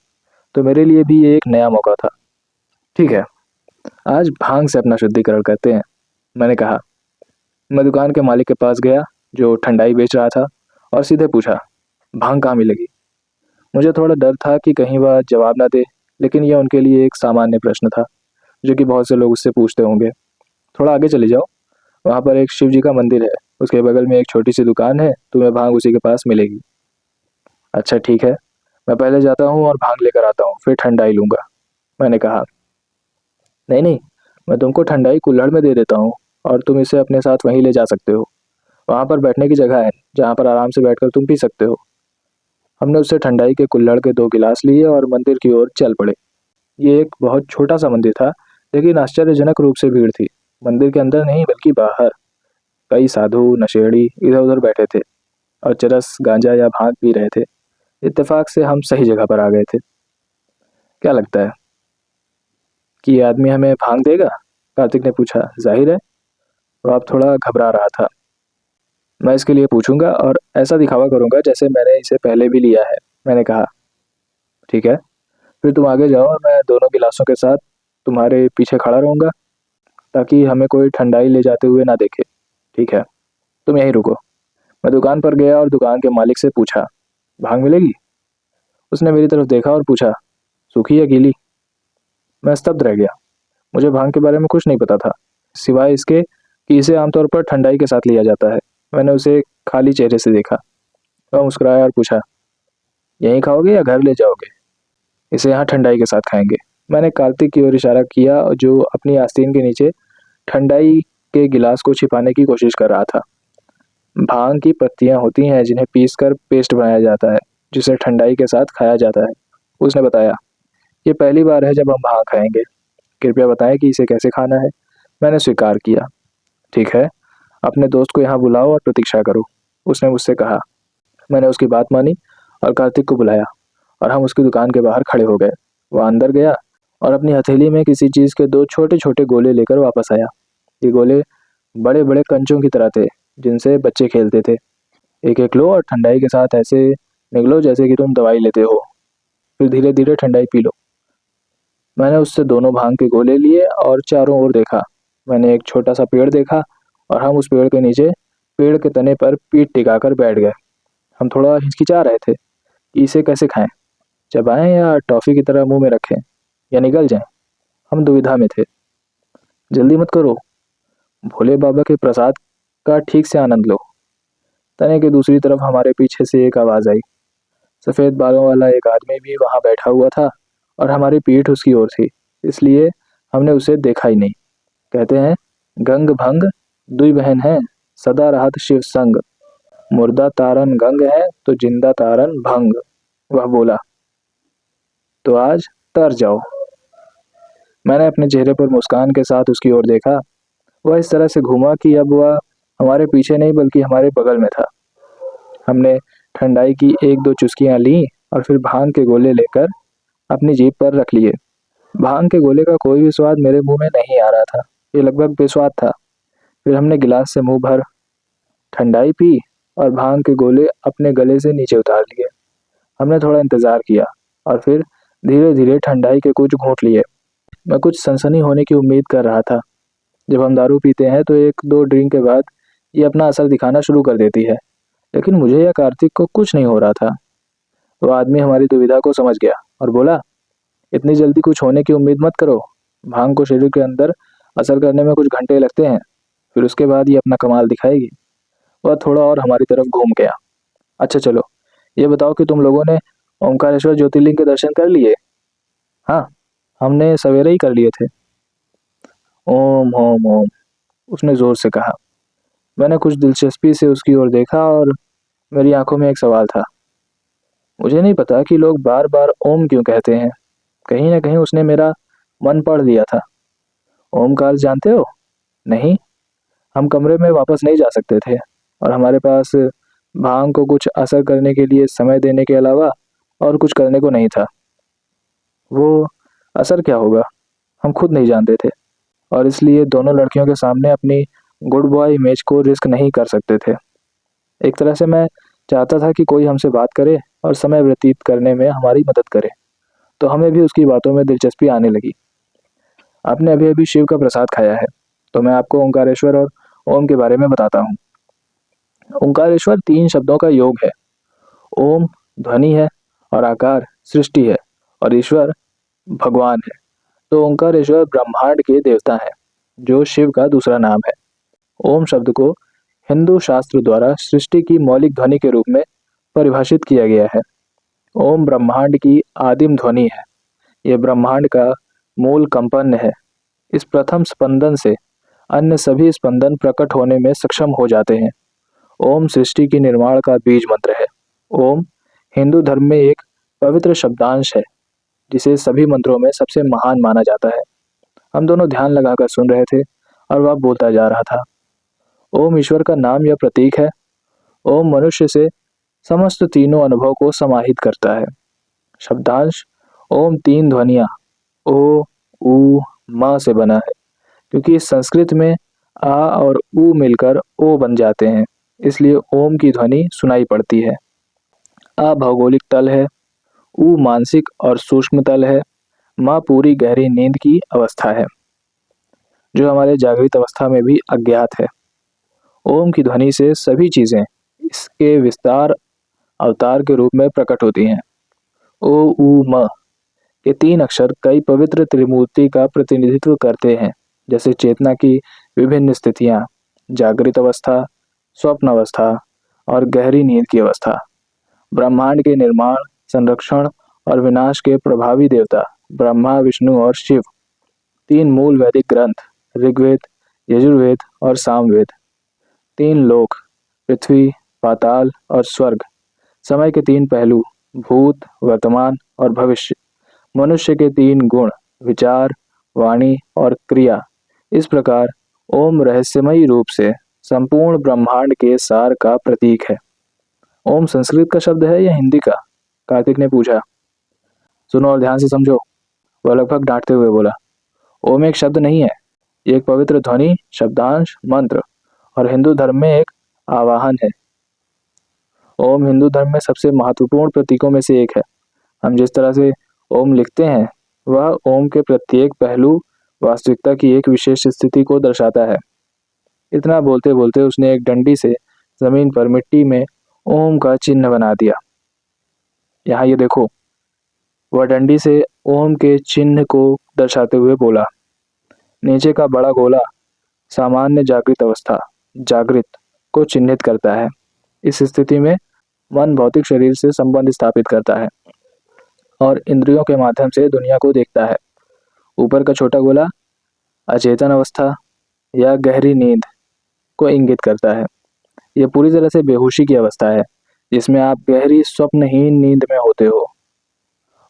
तो मेरे लिए भी ये एक नया मौका था। ठीक है, आज भांग से अपना शुद्धिकरण करते हैं, मैंने कहा। मैं दुकान के मालिक के पास गया, जो ठंडाई बेच रहा था, और सीधे पूछा, भांग कहाँ मिलेगी? मुझे थोड़ा डर था कि कहीं वह जवाब ना दे, लेकिन यह उनके लिए एक सामान्य प्रश्न था, जो कि बहुत से लोग उससे पूछते होंगे। थोड़ा आगे चले जाओ, वहाँ पर एक शिव जी का मंदिर है, उसके बगल में एक छोटी सी दुकान है, तुम्हें भांग उसी के पास मिलेगी। अच्छा ठीक है, मैं पहले जाता हूँ और भांग लेकर आता हूँ, फिर ठंडाई लूंगा, मैंने कहा। नहीं नहीं, मैं तुमको ठंडाई कुल्हड़ में दे देता हूँ और तुम इसे अपने साथ वहीं ले जा सकते हो। वहाँ पर बैठने की जगह है, जहाँ पर आराम से बैठकर तुम पी सकते हो। हमने उससे ठंडाई के कुल्हड़ के 2 गिलास लिए और मंदिर की ओर चल पड़े। ये एक बहुत छोटा सा मंदिर था, लेकिन आश्चर्यजनक रूप से भीड़ थी। मंदिर के अंदर नहीं बल्कि बाहर कई साधु नशेड़ी इधर उधर बैठे थे और चरस गांजा या भांग पी रहे थे। इत्तेफाक से हम सही जगह पर आ गए थे। क्या लगता है, कि ये आदमी हमें भांग देगा? कार्तिक ने पूछा। जाहिर है। वो अब थोड़ा घबरा रहा था। मैं इसके लिए पूछूंगा और ऐसा दिखावा करूंगा जैसे मैंने इसे पहले भी लिया है, मैंने कहा। ठीक है, फिर तुम आगे जाओ और मैं दोनों गिलासों के साथ तुम्हारे पीछे खड़ा रहूंगा ताकि हमें कोई ठंडाई ले जाते हुए ना देखे। ठीक है, तुम यहीं रुको। मैं दुकान पर गया और दुकान के मालिक से पूछा, भांग मिलेगी? उसने मेरी तरफ देखा और पूछा, सूखी या गीली? मैं स्तब्ध रह गया। मुझे भांग के बारे में कुछ नहीं पता था, सिवाय इसके कि इसे आमतौर पर ठंडाई के साथ लिया जाता है। मैंने उसे खाली चेहरे से देखा। वह मुस्कुराया और पूछा, यहीं खाओगे या घर ले जाओगे? इसे यहाँ ठंडाई के साथ खाएंगे। मैंने कार्तिक की ओर इशारा किया जो अपनी आस्तीन के नीचे ठंडाई के गिलास को छिपाने की कोशिश कर रहा था। भांग की पत्तियां होती हैं जिन्हें पीसकर पेस्ट बनाया जाता है, जिसे ठंडाई के साथ खाया जाता है, उसने बताया। ये पहली बार है जब हम भांग खाएंगे। कृपया बताएं कि इसे कैसे खाना है। मैंने स्वीकार किया। ठीक है, अपने दोस्त को यहाँ बुलाओ और प्रतीक्षा करो, उसने मुझसे कहा। मैंने उसकी बात मानी और कार्तिक को बुलाया और हम उसकी दुकान के बाहर खड़े हो गए। वह अंदर गया और अपनी हथेली में किसी चीज़ के दो छोटे छोटे गोले लेकर वापस आया। ये गोले बड़े बड़े कंचों की तरह थे, जिनसे बच्चे खेलते थे। एक एक लो और ठंडाई के साथ ऐसे निगलो जैसे कि तुम दवाई लेते हो, फिर धीरे धीरे ठंडाई पी लो। मैंने उससे दोनों भांग के गोले लिए और चारों ओर देखा। मैंने एक छोटा सा पेड़ देखा और हम उस पेड़ के नीचे पेड़ के तने पर पीठ टिकाकर बैठ गए। हम थोड़ा हिचकिचा रहे थे कि इसे कैसे खाएं, चबाएं या टॉफी की तरह मुंह में रखें या निगल जाएं। हम दुविधा में थे। जल्दी मत करो, भोले बाबा के प्रसाद का ठीक से आनंद लो। तने की दूसरी तरफ हमारे पीछे से एक आवाज आई। सफेद बालों वाला एक आदमी भी वहां बैठा हुआ था और हमारी पीठ उसकी ओर थी, इसलिए हमने उसे देखा ही नहीं। कहते हैं, गंग भंग दुई बहन है, सदा रहत शिव संग। मुर्दा तारन गंग है तो जिंदा तारन भंग। वह बोला, तो आज तर जाओ। मैंने अपने चेहरे पर मुस्कान के साथ उसकी ओर देखा। वह इस तरह से घूमा कि अब वह हमारे पीछे नहीं बल्कि हमारे बगल में था। हमने ठंडाई की एक दो चुस्कियां ली और फिर भांग के गोले लेकर अपनी जीभ पर रख लिए। भांग के गोले का कोई भी स्वाद मेरे मुंह में नहीं आ रहा था, ये लगभग बेस्वाद था। फिर हमने गिलास से मुंह भर ठंडाई पी और भांग के गोले अपने गले से नीचे उतार लिए। हमने थोड़ा इंतजार किया और फिर धीरे धीरे ठंडाई के कुछ घूंट लिए। मैं कुछ सनसनी होने की उम्मीद कर रहा था। जब हम दारू पीते हैं तो एक दो ड्रिंक के बाद ये अपना असर दिखाना शुरू कर देती है, लेकिन मुझे या कार्तिक को कुछ नहीं हो रहा था। वो आदमी हमारी दुविधा को समझ गया और बोला, इतनी जल्दी कुछ होने की उम्मीद मत करो। भांग को शरीर के अंदर असर करने में कुछ घंटे लगते हैं, फिर उसके बाद ये अपना कमाल दिखाएगी। वह थोड़ा और हमारी तरफ घूम गया। अच्छा चलो, ये बताओ कि तुम लोगों ने ओमकारेश्वर ज्योतिर्लिंग के दर्शन कर लिए? हाँ, हमने सवेरे ही कर लिए थे। ओम ओम ओम, उसने जोर से कहा। मैंने कुछ दिलचस्पी से उसकी ओर देखा और मेरी आंखों में एक सवाल था। मुझे नहीं पता कि लोग बार बार ओम क्यों कहते हैं। कहीं ना कहीं उसने मेरा मन पढ़ लिया था। ओमकार जानते हो? नहीं। हम कमरे में वापस नहीं जा सकते थे और हमारे पास भांग को कुछ असर करने के लिए समय देने के अलावा और कुछ करने को नहीं था। वो असर क्या होगा, हम खुद नहीं जानते थे और इसलिए दोनों लड़कियों के सामने अपनी गुड बॉय इमेज को रिस्क नहीं कर सकते थे। एक तरह से मैं चाहता था कि कोई हमसे बात करे और समय व्यतीत करने में हमारी मदद करे, तो हमें भी उसकी बातों में दिलचस्पी आने लगी। आपने अभी अभी शिव का प्रसाद खाया है, तो मैं आपको ओंकारेश्वर और ओम के बारे में बताता हूँ। ओंकारेश्वर तीन शब्दों का योग है। ओम ध्वनि है और आकार सृष्टि है और ईश्वर भगवान है। तो ओंकारेश्वर ब्रह्मांड के देवता हैं, जो शिव का दूसरा नाम है। ओम शब्द को हिंदू शास्त्र द्वारा सृष्टि की मौलिक ध्वनि के रूप में परिभाषित किया गया है। ओम ब्रह्मांड की आदिम ध्वनि है। यह ब्रह्मांड का मूल कंपन है। इस प्रथम स्पंदन से अन्य सभी स्पंदन प्रकट होने में सक्षम हो जाते हैं। ओम सृष्टि की निर्माण का बीज मंत्र है। ओम हिंदू धर्म में एक पवित्र शब्दांश है, जिसे सभी मंत्रों में सबसे महान माना जाता है। हम दोनों ध्यान लगाकर सुन रहे थे और वह बोलता जा रहा था। ओम ईश्वर का नाम या प्रतीक है। ओम मनुष्य से समस्त तीनों अनुभव को समाहित करता है। शब्दांश ओम तीन ध्वनियाँ ओ, ऊ, म से बना है, क्योंकि संस्कृत में आ और ऊ मिलकर ओ बन जाते हैं, इसलिए ओम की ध्वनि सुनाई पड़ती है। आ भौगोलिक तल है, ऊ मानसिक और सूक्ष्म तल है, म पूरी गहरी नींद की अवस्था है, जो हमारे जागृत अवस्था में भी अज्ञात है। ओम की ध्वनि से सभी चीजें इसके विस्तार अवतार के रूप में प्रकट होती हैं। ओ ऊ म ये तीन अक्षर कई पवित्र त्रिमूर्ति का प्रतिनिधित्व करते हैं, जैसे चेतना की विभिन्न स्थितियां, जागृत अवस्था, स्वप्न अवस्था और गहरी नींद की अवस्था। ब्रह्मांड के निर्माण, संरक्षण और विनाश के प्रभावी देवता ब्रह्मा, विष्णु और शिव। तीन मूल वैदिक ग्रंथ ऋग्वेद, यजुर्वेद और सामवेद। तीन लोक पृथ्वी, पाताल और स्वर्ग। समय के तीन पहलू भूत, वर्तमान और भविष्य। मनुष्य के तीन गुण विचार, वाणी और क्रिया। इस प्रकार ओम रहस्यमयी रूप से संपूर्ण ब्रह्मांड के सार का प्रतीक है। ओम संस्कृत का शब्द है या हिंदी का? कार्तिक ने पूछा। सुनो और ध्यान से समझो, वह लगभग डांटते हुए बोला। ओम एक शब्द नहीं है, ये एक पवित्र ध्वनि, शब्दांश, मंत्र और हिंदू धर्म में एक आवाहन है। ओम हिंदू धर्म में सबसे महत्वपूर्ण प्रतीकों में से एक है। हम जिस तरह से ओम लिखते हैं, वह ओम के प्रत्येक पहलू वास्तविकता की एक विशेष स्थिति को दर्शाता है। इतना बोलते बोलते उसने एक डंडी से जमीन पर मिट्टी में ओम का चिन्ह बना दिया। यहाँ ये देखो, वह डंडी से ओम के चिन्ह को दर्शाते हुए बोला। नीचे का बड़ा गोला सामान्य जागृत अवस्था, जागृत को चिन्हित करता है। इस स्थिति में मन भौतिक शरीर से संबंध स्थापित करता है और इंद्रियों के माध्यम से दुनिया को देखता है। ऊपर का छोटा गोला अचेतन अवस्था या गहरी नींद को इंगित करता है। यह पूरी तरह से बेहोशी की अवस्था है, जिसमें आप गहरी स्वप्नहीन नींद में होते हो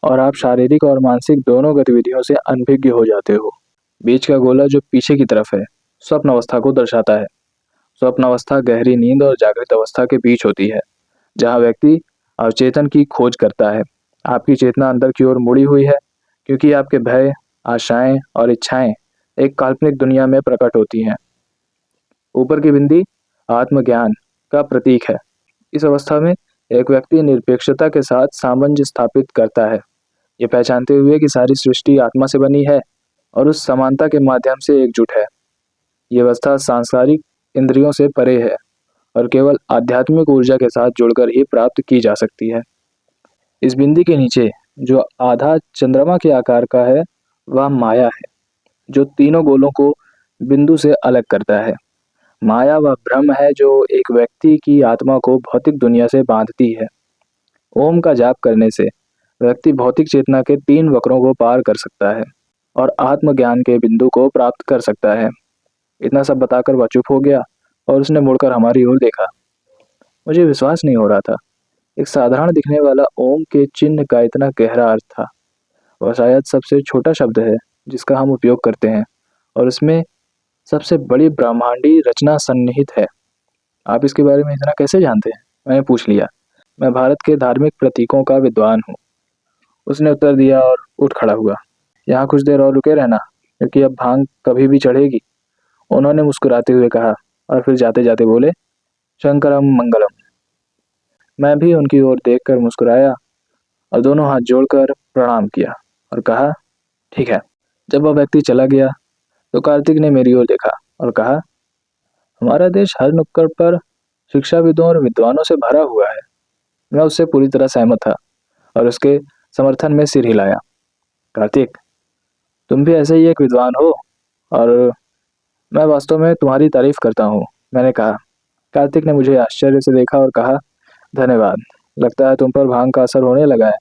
और आप शारीरिक और मानसिक दोनों गतिविधियों से अनभिज्ञ हो जाते हो। बीच का गोला जो पीछे की तरफ है, स्वप्न अवस्था को दर्शाता है। स्वप्न अवस्था गहरी नींद और जागृत अवस्था के बीच होती है, जहाँ व्यक्ति अवचेतन की खोज करता है। आपकी चेतना अंदर की ओर मुड़ी हुई है, क्योंकि आपके भय, आशाएं और इच्छाएं एक काल्पनिक दुनिया में प्रकट होती हैं। ऊपर की बिंदी आत्मज्ञान का प्रतीक है। इस अवस्था में एक व्यक्ति निरपेक्षता के साथ सामंजस्य स्थापित करता है, ये पहचानते हुए कि सारी सृष्टि आत्मा से बनी है और उस समानता के माध्यम से एकजुट है। ये अवस्था सांसारिक इंद्रियों से परे है और केवल आध्यात्मिक ऊर्जा के साथ जुड़कर ही प्राप्त की जा सकती है। इस बिंदी के नीचे जो आधा चंद्रमा के आकार का है, वह माया है, जो तीनों गोलों को बिंदु से अलग करता है। माया वह भ्रम है जो एक व्यक्ति की आत्मा को भौतिक दुनिया से बांधती है। ओम का जाप करने से व्यक्ति भौतिक चेतना के तीन वक्रों को पार कर सकता है और आत्मज्ञान के बिंदु को प्राप्त कर सकता है। इतना सब बताकर वह चुप हो गया और उसने मुड़कर हमारी ओर देखा। मुझे विश्वास नहीं हो रहा था। एक साधारण दिखने वाला ओम के चिन्ह का इतना गहरा अर्थ था। वह शायद सबसे छोटा शब्द है जिसका हम उपयोग करते हैं, और उसमें सबसे बड़ी ब्रह्मांडी रचना सन्निहित है। आप इसके बारे में इतना कैसे जानते हैं? मैंने पूछ लिया। मैं भारत के धार्मिक प्रतीकों का विद्वान हूँ, उसने उत्तर दिया और उठ खड़ा हुआ। यहाँ कुछ देर और रुके रहना, क्योंकि अब भांग कभी भी चढ़ेगी, उन्होंने मुस्कुराते हुए कहा और फिर जाते जाते बोले, शंकरम मंगलम। मैं भी उनकी ओर देखकर मुस्कुराया और दोनों हाथ जोड़कर प्रणाम किया और कहा, ठीक है। जब वह व्यक्ति चला गया तो कार्तिक ने मेरी ओर देखा और कहा, हमारा देश हर नुक्कड़ पर शिक्षाविदों और विद्वानों से भरा हुआ है। मैं उससे पूरी तरह सहमत था और उसके समर्थन में सिर हिलाया। कार्तिक, तुम भी ऐसे ही एक विद्वान हो और मैं वास्तव में तुम्हारी तारीफ करता हूँ, मैंने कहा। कार्तिक ने मुझे आश्चर्य से देखा और कहा, धन्यवाद। लगता है तुम पर भांग का असर होने लगा है।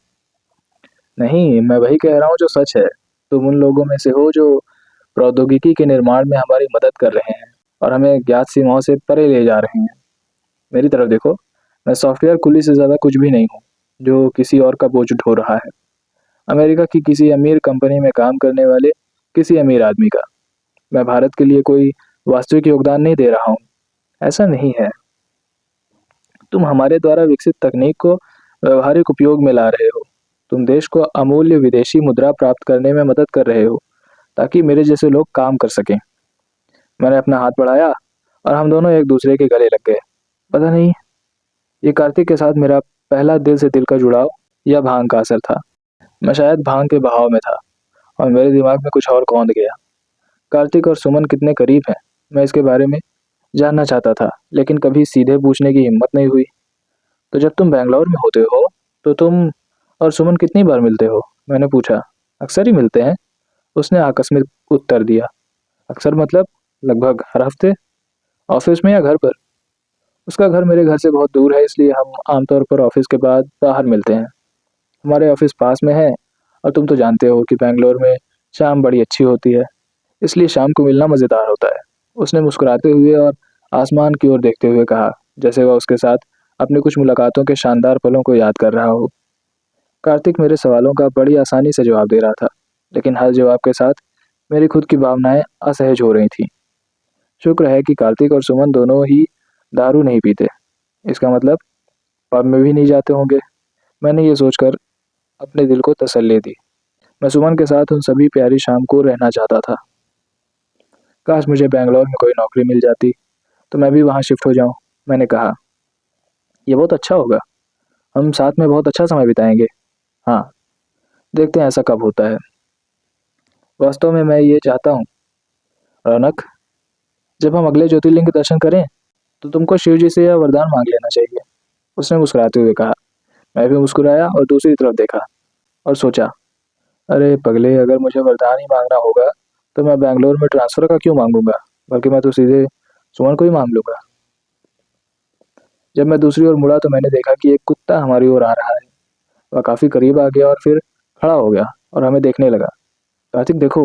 नहीं, मैं वही कह रहा हूँ जो सच है। तुम उन लोगों में से हो जो प्रौद्योगिकी के निर्माण में हमारी मदद कर रहे हैं और हमें ज्ञात सीमाओं से परे ले जा रहे हैं। मेरी तरफ देखो, मैं सॉफ्टवेयर कुली से ज़्यादा कुछ भी नहीं हूँ जो किसी और का बोझ ढो रहा है। अमेरिका की किसी अमीर कंपनी में काम करने वाले किसी अमीर आदमी का। मैं भारत के लिए कोई वास्तविक योगदान नहीं दे रहा हूँ, ऐसा नहीं है। तुम हमारे द्वारा विकसित तकनीक को व्यवहारिक उपयोग में ला रहे हो। तुम देश को अमूल्य विदेशी मुद्रा प्राप्त करने में मदद कर रहे हो। ताकि मेरे जैसे लोग काम कर सकें। मैंने अपना हाथ बढ़ाया और हम दोनों एक दूसरे के गले लग गए। पता नहीं ये कार्तिक के साथ मेरा पहला दिल से दिल का जुड़ाव या भांग का असर था। मैं शायद भांग के बहाव में था और मेरे दिमाग में कुछ और कौंध गया। कार्तिक और सुमन कितने करीब हैं, मैं इसके बारे में जानना चाहता था, लेकिन कभी सीधे पूछने की हिम्मत नहीं हुई। तो जब तुम बैंगलोर में होते हो तो तुम और सुमन कितनी बार मिलते हो? मैंने पूछा। अक्सर ही मिलते हैं, उसने आकस्मिक उत्तर दिया। अक्सर मतलब? लगभग हर हफ्ते। ऑफिस में या घर पर? उसका घर मेरे घर से बहुत दूर है, इसलिए हम आमतौर पर ऑफिस के बाद बाहर मिलते हैं। हमारे ऑफिस पास में है और तुम तो जानते हो कि बैंगलोर में शाम बड़ी अच्छी होती है, इसलिए शाम को मिलना मज़ेदार होता है। उसने मुस्कुराते हुए और आसमान की ओर देखते हुए कहा, जैसे वह उसके साथ अपनी कुछ मुलाकातों के शानदार पलों को याद कर रहा हो। कार्तिक मेरे सवालों का बड़ी आसानी से जवाब दे रहा था, लेकिन हर जवाब के साथ मेरी खुद की भावनाएं असहज हो रही थीं। शुक्र है कि कार्तिक और सुमन दोनों ही दारू नहीं पीते। इसका मतलब पब में भी नहीं जाते होंगे। मैंने ये सोचकर अपने दिल को तसल्ली दी। मैं सुमन के साथ उन सभी प्यारी शाम को रहना चाहता था। काश मुझे बैंगलोर में कोई नौकरी मिल जाती तो मैं भी वहाँ शिफ्ट हो जाऊँ। मैंने कहा, ये बहुत अच्छा होगा। हम साथ में बहुत अच्छा समय बिताएंगे। हाँ, देखते हैं ऐसा कब होता है। वास्तव में मैं ये चाहता हूँ। रौनक, जब हम अगले ज्योतिर्लिंग के दर्शन करें तो तुमको शिव जी से यह वरदान मांग लेना चाहिए। उसने मुस्कुराते हुए कहा। मैं भी मुस्कुराया और दूसरी तरफ देखा और सोचा, अरे पगले, अगर मुझे वरदान ही मांगना होगा तो मैं बैंगलोर में ट्रांसफर का क्यों मांगूंगा, बल्कि मैं तो सीधे सुमन को ही मांग लूंगा। जब मैं दूसरी ओर मुड़ा तो मैंने देखा कि एक कुत्ता हमारी ओर आ रहा है। वह काफी करीब आ गया और फिर खड़ा हो गया और हमें देखने लगा। कार्तिक देखो,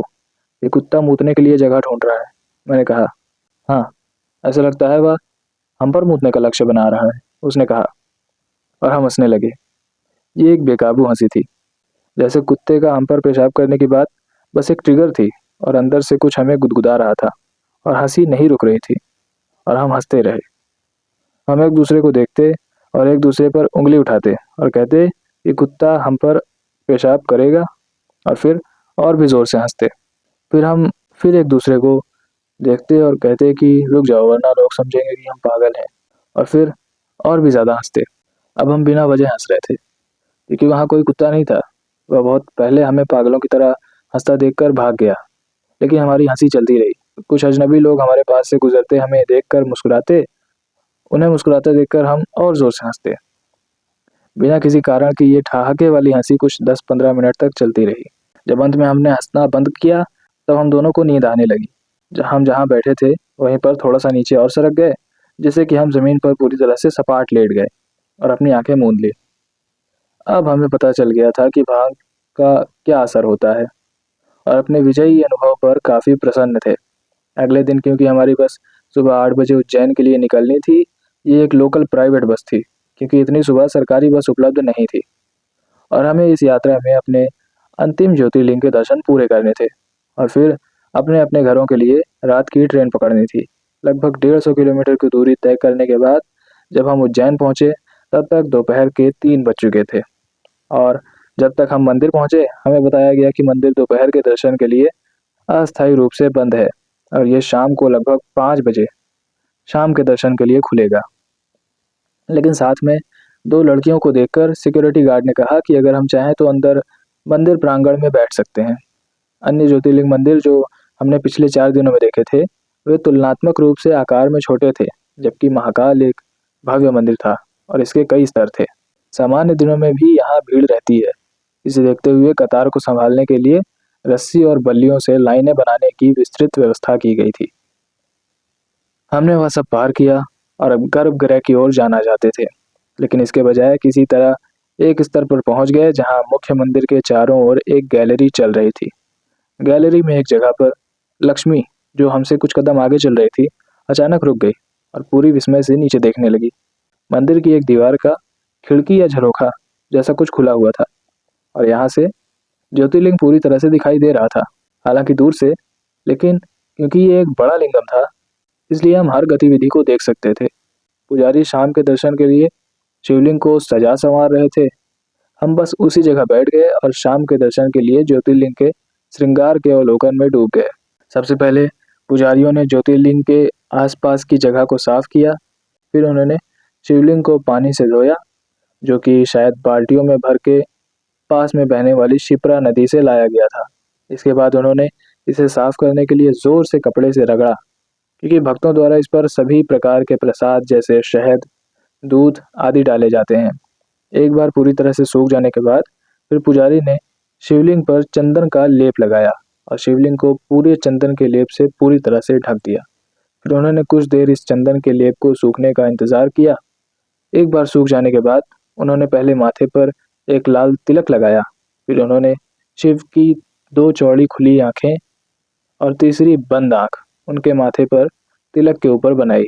ये कुत्ता मूतने के लिए जगह ढूंढ रहा है। मैंने कहा। हाँ, ऐसा लगता है वह हम पर मूतने का लक्ष्य बना रहा है, उसने कहा। और हम हंसने लगे। ये एक बेकाबू हंसी थी, जैसे कुत्ते का हम पर पेशाब करने की बात बस एक ट्रिगर थी और अंदर से कुछ हमें गुदगुदा रहा था। और हंसी नहीं रुक रही थी और हम हंसते रहे। हम एक दूसरे को देखते और एक दूसरे पर उंगली उठाते और कहते कि कुत्ता हम पर पेशाब करेगा, और फिर और भी जोर से हंसते। फिर हम फिर एक दूसरे को देखते और कहते कि रुक जाओ वरना लोग समझेंगे कि हम पागल हैं, और फिर और भी ज्यादा हंसते। अब हम बिना वजह हंस रहे थे क्योंकि वहाँ कोई कुत्ता नहीं था। वह बहुत पहले हमें पागलों की तरह हंसता देखकर भाग गया, लेकिन हमारी हंसी चलती रही। कुछ अजनबी लोग हमारे पास से गुजरते हमें देखकर मुस्कुराते, उन्हें मुस्कुराते देखकर हम और जोर से हंसते। बिना किसी कारण की ये ठहाके वाली हंसी कुछ 10-15 मिनट तक चलती रही। जब अंत में हमने हंसना बंद किया तब हम दोनों को नींद आने लगी। हम जहाँ बैठे थे वहीं पर थोड़ा सा नीचे और सरक गए, जिससे कि हम जमीन पर पूरी तरह से सपाट लेट गए और अपनी आंखें मूंद ली। अब हमें पता चल गया था कि भांग का क्या असर होता है, और अपने विजयी अनुभव पर काफी प्रसन्न थे। अगले दिन क्योंकि हमारी बस सुबह 8 बजे उज्जैन के लिए निकलनी थी, ये एक लोकल प्राइवेट बस थी क्योंकि इतनी सुबह सरकारी बस उपलब्ध नहीं थी, और हमें इस यात्रा में अपने अंतिम ज्योतिर्लिंग के दर्शन पूरे करने थे और फिर अपने अपने घरों के लिए रात की ट्रेन पकड़नी थी। लगभग 150 किलोमीटर की दूरी तय करने के बाद जब हम उज्जैन पहुंचे तब तक दोपहर के 3 बज चुके थे, और जब तक हम मंदिर पहुंचे हमें बताया गया कि मंदिर दोपहर के दर्शन के लिए अस्थायी रूप से बंद है और ये शाम को लगभग 5 बजे शाम के दर्शन के लिए खुलेगा। लेकिन साथ में दो लड़कियों को देखकर सिक्योरिटी गार्ड ने कहा कि अगर हम चाहें तो अंदर मंदिर प्रांगण में बैठ सकते हैं। अन्य ज्योतिर्लिंग मंदिर जो हमने पिछले 4 दिनों में देखे थे वे तुलनात्मक रूप से आकार में छोटे थे, जबकि महाकाल एक भव्य मंदिर था और इसके कई स्तर थे। सामान्य दिनों में भी यहाँ भीड़ रहती है। इसे देखते हुए कतार को संभालने के लिए रस्सी और बल्लियों से लाइनें बनाने की विस्तृत व्यवस्था की गई थी। हमने वह सब पार किया और अब गर्भगृह की ओर जाना चाहते थे, लेकिन इसके बजाय किसी तरह एक स्तर पर पहुंच गए जहां मुख्य मंदिर के चारों ओर एक गैलरी चल रही थी। गैलरी में एक जगह पर लक्ष्मी, जो हमसे कुछ कदम आगे चल रही थी, अचानक रुक गई और पूरी विस्मय से नीचे देखने लगी। मंदिर की एक दीवार का खिड़की या झरोखा जैसा कुछ खुला हुआ था और यहाँ से ज्योतिर्लिंग पूरी तरह से दिखाई दे रहा था, हालांकि दूर से। लेकिन क्योंकि ये एक बड़ा लिंगम था इसलिए हम हर गतिविधि को देख सकते थे। पुजारी शाम के दर्शन के लिए शिवलिंग को सजा संवार रहे थे। हम बस उसी जगह बैठ गए और शाम के दर्शन के लिए ज्योतिर्लिंग के श्रृंगार के अवलोकन में डूब गए। सबसे पहले पुजारियों ने ज्योतिर्लिंग के आसपास की जगह को साफ किया। फिर उन्होंने शिवलिंग को पानी से धोया, जो कि शायद बाल्टियों में भर के पास में बहने वाली शिप्रा नदी से लाया गया था। इसके बाद उन्होंने इसे साफ करने के लिए जोर से कपड़े से रगड़ा, क्योंकि भक्तों द्वारा इस पर सभी प्रकार के प्रसाद जैसे शहद, दूध आदि डाले जाते हैं। एक बार पूरी तरह से सूख जाने के बाद फिर पुजारी ने शिवलिंग पर चंदन का लेप लगाया और शिवलिंग को पूरे चंदन के लेप से पूरी तरह से ढक दिया। फिर उन्होंने कुछ देर इस चंदन के लेप को सूखने का इंतजार किया। एक बार सूख जाने के बाद उन्होंने पहले माथे पर एक लाल तिलक लगाया। फिर उन्होंने शिव की दो चौड़ी खुली आंखें और तीसरी बंद आंख उनके माथे पर तिलक के ऊपर बनाई।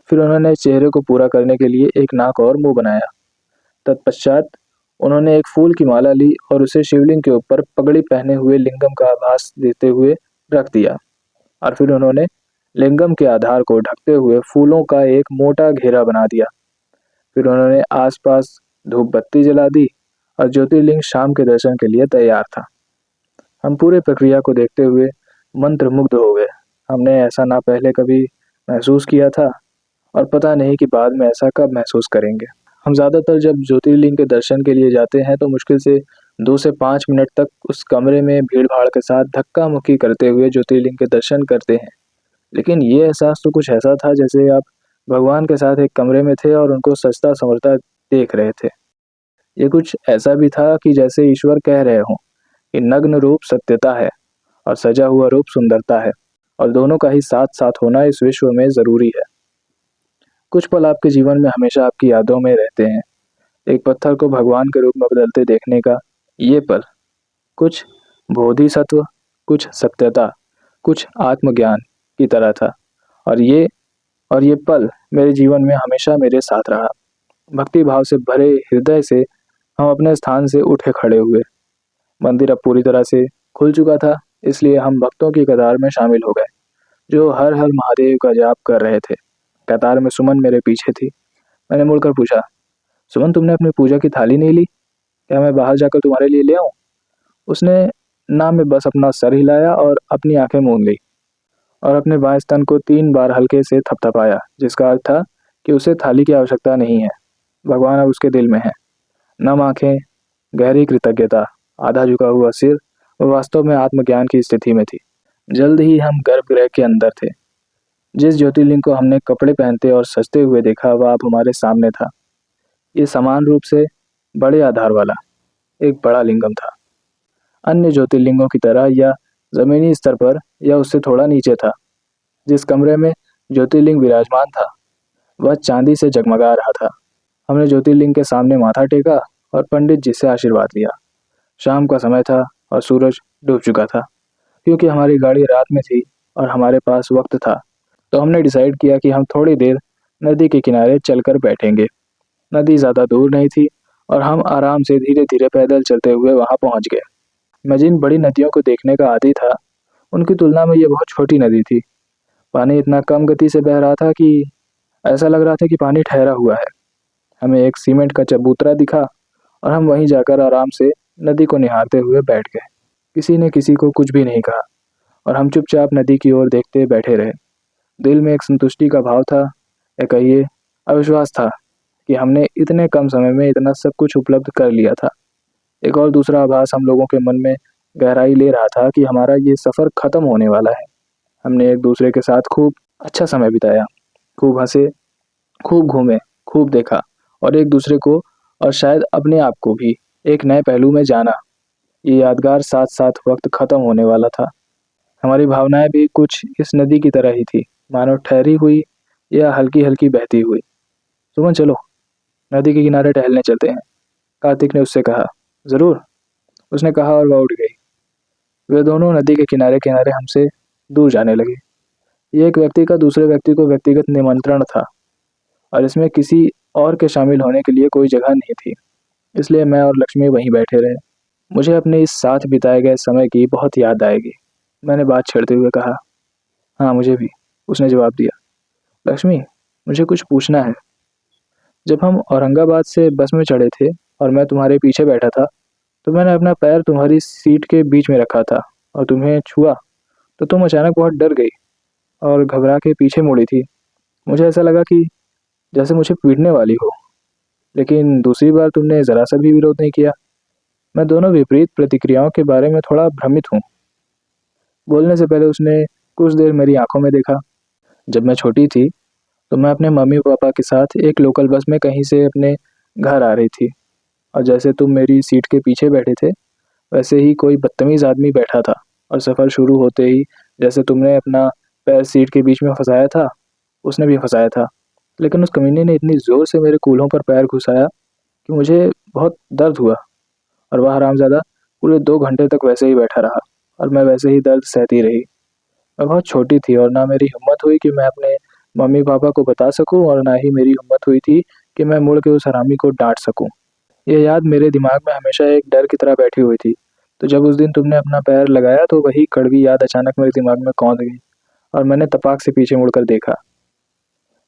फिर उन्होंने चेहरे को पूरा करने के लिए एक नाक और मुंह बनाया। तत्पश्चात उन्होंने एक फूल की माला ली और उसे शिवलिंग के ऊपर पगड़ी पहने हुए लिंगम का आभास देते हुए रख दिया। और फिर उन्होंने लिंगम के आधार को ढकते हुए फूलों का एक मोटा घेरा बना दिया। फिर उन्होंने आसपास धूप बत्ती जला दी और ज्योतिर्लिंग शाम के दर्शन के लिए तैयार था। हम पूरे प्रक्रिया को देखते हुए मंत्रमुग्ध हो गए। हमने ऐसा ना पहले कभी महसूस किया था और पता नहीं कि बाद में ऐसा कब महसूस करेंगे। हम ज़्यादातर जब ज्योतिर्लिंग के दर्शन के लिए जाते हैं तो मुश्किल से 2 से 5 मिनट तक उस कमरे में भीड़ भाड़ के साथ धक्का मुक्की करते हुए ज्योतिर्लिंग के दर्शन करते हैं। लेकिन ये एहसास तो कुछ ऐसा था जैसे आप भगवान के साथ एक कमरे में थे और उनको सजता संवरता देख रहे थे। ये कुछ ऐसा भी था कि जैसे ईश्वर कह रहे हों कि नग्न रूप सत्यता है और सजा हुआ रूप सुंदरता है, और दोनों का ही साथ साथ होना इस विश्व में ज़रूरी है। कुछ पल आपके जीवन में हमेशा आपकी यादों में रहते हैं। एक पत्थर को भगवान के रूप में बदलते देखने का ये पल, कुछ बोधिसत्व, कुछ सत्यता, कुछ आत्मज्ञान की तरह था। और ये पल मेरे जीवन में हमेशा मेरे साथ रहा। भक्ति भाव से भरे हृदय से हम अपने स्थान से उठे खड़े हुए। मंदिर अब पूरी तरह से खुल चुका था, इसलिए हम भक्तों की कतार में शामिल हो गए, जो हर हर महादेव का जाप कर रहे थे। कतार में सुमन मेरे पीछे थी। मैंने मुड़कर पूछा, सुमन, तुमने अपनी पूजा की थाली नहीं ली? क्या मैं बाहर जाकर तुम्हारे लिए ले आऊं? उसने ना में बस अपना सर हिलाया और अपनी आंखें मूंद ली और अपने बाएं स्तन को 3 बार हल्के से थपथपाया, जिसका अर्थ था कि उसे थाली की आवश्यकता नहीं है। भगवान अब उसके दिल में है। नम आंखें, गहरी कृतज्ञता, आधा झुका हुआ सिर, वो वास्तव में आत्मज्ञान की स्थिति में थी। जल्द ही हम गर्भगृह के अंदर थे। जिस ज्योतिर्लिंग को हमने कपड़े पहनते और सजते हुए देखा वह अब हमारे सामने था। ये समान रूप से बड़े आधार वाला एक बड़ा लिंगम था। अन्य ज्योतिर्लिंगों की तरह या जमीनी स्तर पर या उससे थोड़ा नीचे था। जिस कमरे में ज्योतिर्लिंग विराजमान था वह चांदी से जगमगा रहा था। हमने ज्योतिर्लिंग के सामने माथा टेका और पंडित जी से आशीर्वाद लिया। शाम का समय था और सूरज डूब चुका था। क्योंकि हमारी गाड़ी रात में थी और हमारे पास वक्त था, तो हमने डिसाइड किया कि हम थोड़ी देर नदी के किनारे चलकर बैठेंगे। नदी ज़्यादा दूर नहीं थी और हम आराम से धीरे धीरे पैदल चलते हुए वहां पहुंच गए। मैं जिन बड़ी नदियों को देखने का आदी था उनकी तुलना में ये बहुत छोटी नदी थी। पानी इतना कम गति से बह रहा था कि ऐसा लग रहा था कि पानी ठहरा हुआ है। हमें एक सीमेंट का चबूतरा दिखा और हम वहीं जाकर आराम से नदी को निहारते हुए बैठ गए। किसी ने किसी को कुछ भी नहीं कहा और हम चुपचाप नदी की ओर देखते बैठे रहे। दिल में एक संतुष्टि का भाव था, या कहिए अविश्वास था कि हमने इतने कम समय में इतना सब कुछ उपलब्ध कर लिया था। एक और दूसरा आभास हम लोगों के मन में गहराई ले रहा था कि हमारा ये सफ़र ख़त्म होने वाला है। हमने एक दूसरे के साथ खूब अच्छा समय बिताया, खूब हंसे, खूब घूमे, खूब देखा और एक दूसरे को और शायद अपने आप को भी एक नए पहलू में जाना। ये यादगार साथ साथ वक्त ख़त्म होने वाला था। हमारी भावनाएं भी कुछ इस नदी की तरह ही थी, मानो ठहरी हुई या हल्की हल्की बहती हुई। सुमन, चलो नदी के किनारे टहलने चलते हैं, कार्तिक ने उससे कहा। ज़रूर, उसने कहा और वह उठ गई। वे दोनों नदी के किनारे किनारे हमसे दूर जाने लगे। ये एक व्यक्ति का दूसरे व्यक्ति को व्यक्तिगत निमंत्रण था और इसमें किसी और के शामिल होने के लिए कोई जगह नहीं थी। इसलिए मैं और लक्ष्मी वहीं बैठे रहे। मुझे अपने इस साथ बिताए गए समय की बहुत याद आएगी, मैंने बात छेड़ते हुए कहा। हाँ, मुझे भी, उसने जवाब दिया। लक्ष्मी, मुझे कुछ पूछना है। जब हम औरंगाबाद से बस में चढ़े थे और मैं तुम्हारे पीछे बैठा था तो मैंने अपना पैर तुम्हारी सीट के बीच में रखा था। और तुम्हें छुआ तो तुम अचानक बहुत डर गई और घबरा के पीछे मुड़ी थी। मुझे ऐसा लगा कि जैसे मुझे पीटने वाली हो, लेकिन दूसरी बार तुमने ज़रा सा भी विरोध नहीं किया। मैं दोनों विपरीत प्रतिक्रियाओं के बारे में थोड़ा भ्रमित हूँ। बोलने से पहले उसने कुछ देर मेरी आंखों में देखा। जब मैं छोटी थी तो मैं अपने मम्मी पापा के साथ एक लोकल बस में कहीं से अपने घर आ रही थी, और जैसे तुम मेरी सीट के पीछे बैठे थे, वैसे ही कोई बदतमीज़ आदमी बैठा था। और सफ़र शुरू होते ही जैसे तुमने अपना पैर सीट के बीच में फंसाया था, उसने भी फंसाया था। लेकिन उस कमीने ने इतनी ज़ोर से मेरे कूल्हों पर पैर घुसाया कि मुझे बहुत दर्द हुआ, और वह हरामज़ादा पूरे 2 घंटे तक वैसे ही बैठा रहा और मैं वैसे ही दर्द सहती रही। मैं बहुत छोटी थी और ना मेरी हिम्मत हुई कि मैं अपने मम्मी-पापा को बता सकूँ, और ना ही मेरी हिम्मत हुई थी कि मैं मुड़ के उस हरामी को डाँट सकूँ। ये याद मेरे दिमाग में हमेशा एक डर की तरह बैठी हुई थी। तो जब उस दिन तुमने अपना पैर लगाया तो वही कड़वी याद अचानक मेरे दिमाग में कौंध गई, और मैंने तपाक से पीछे मुड़कर देखा।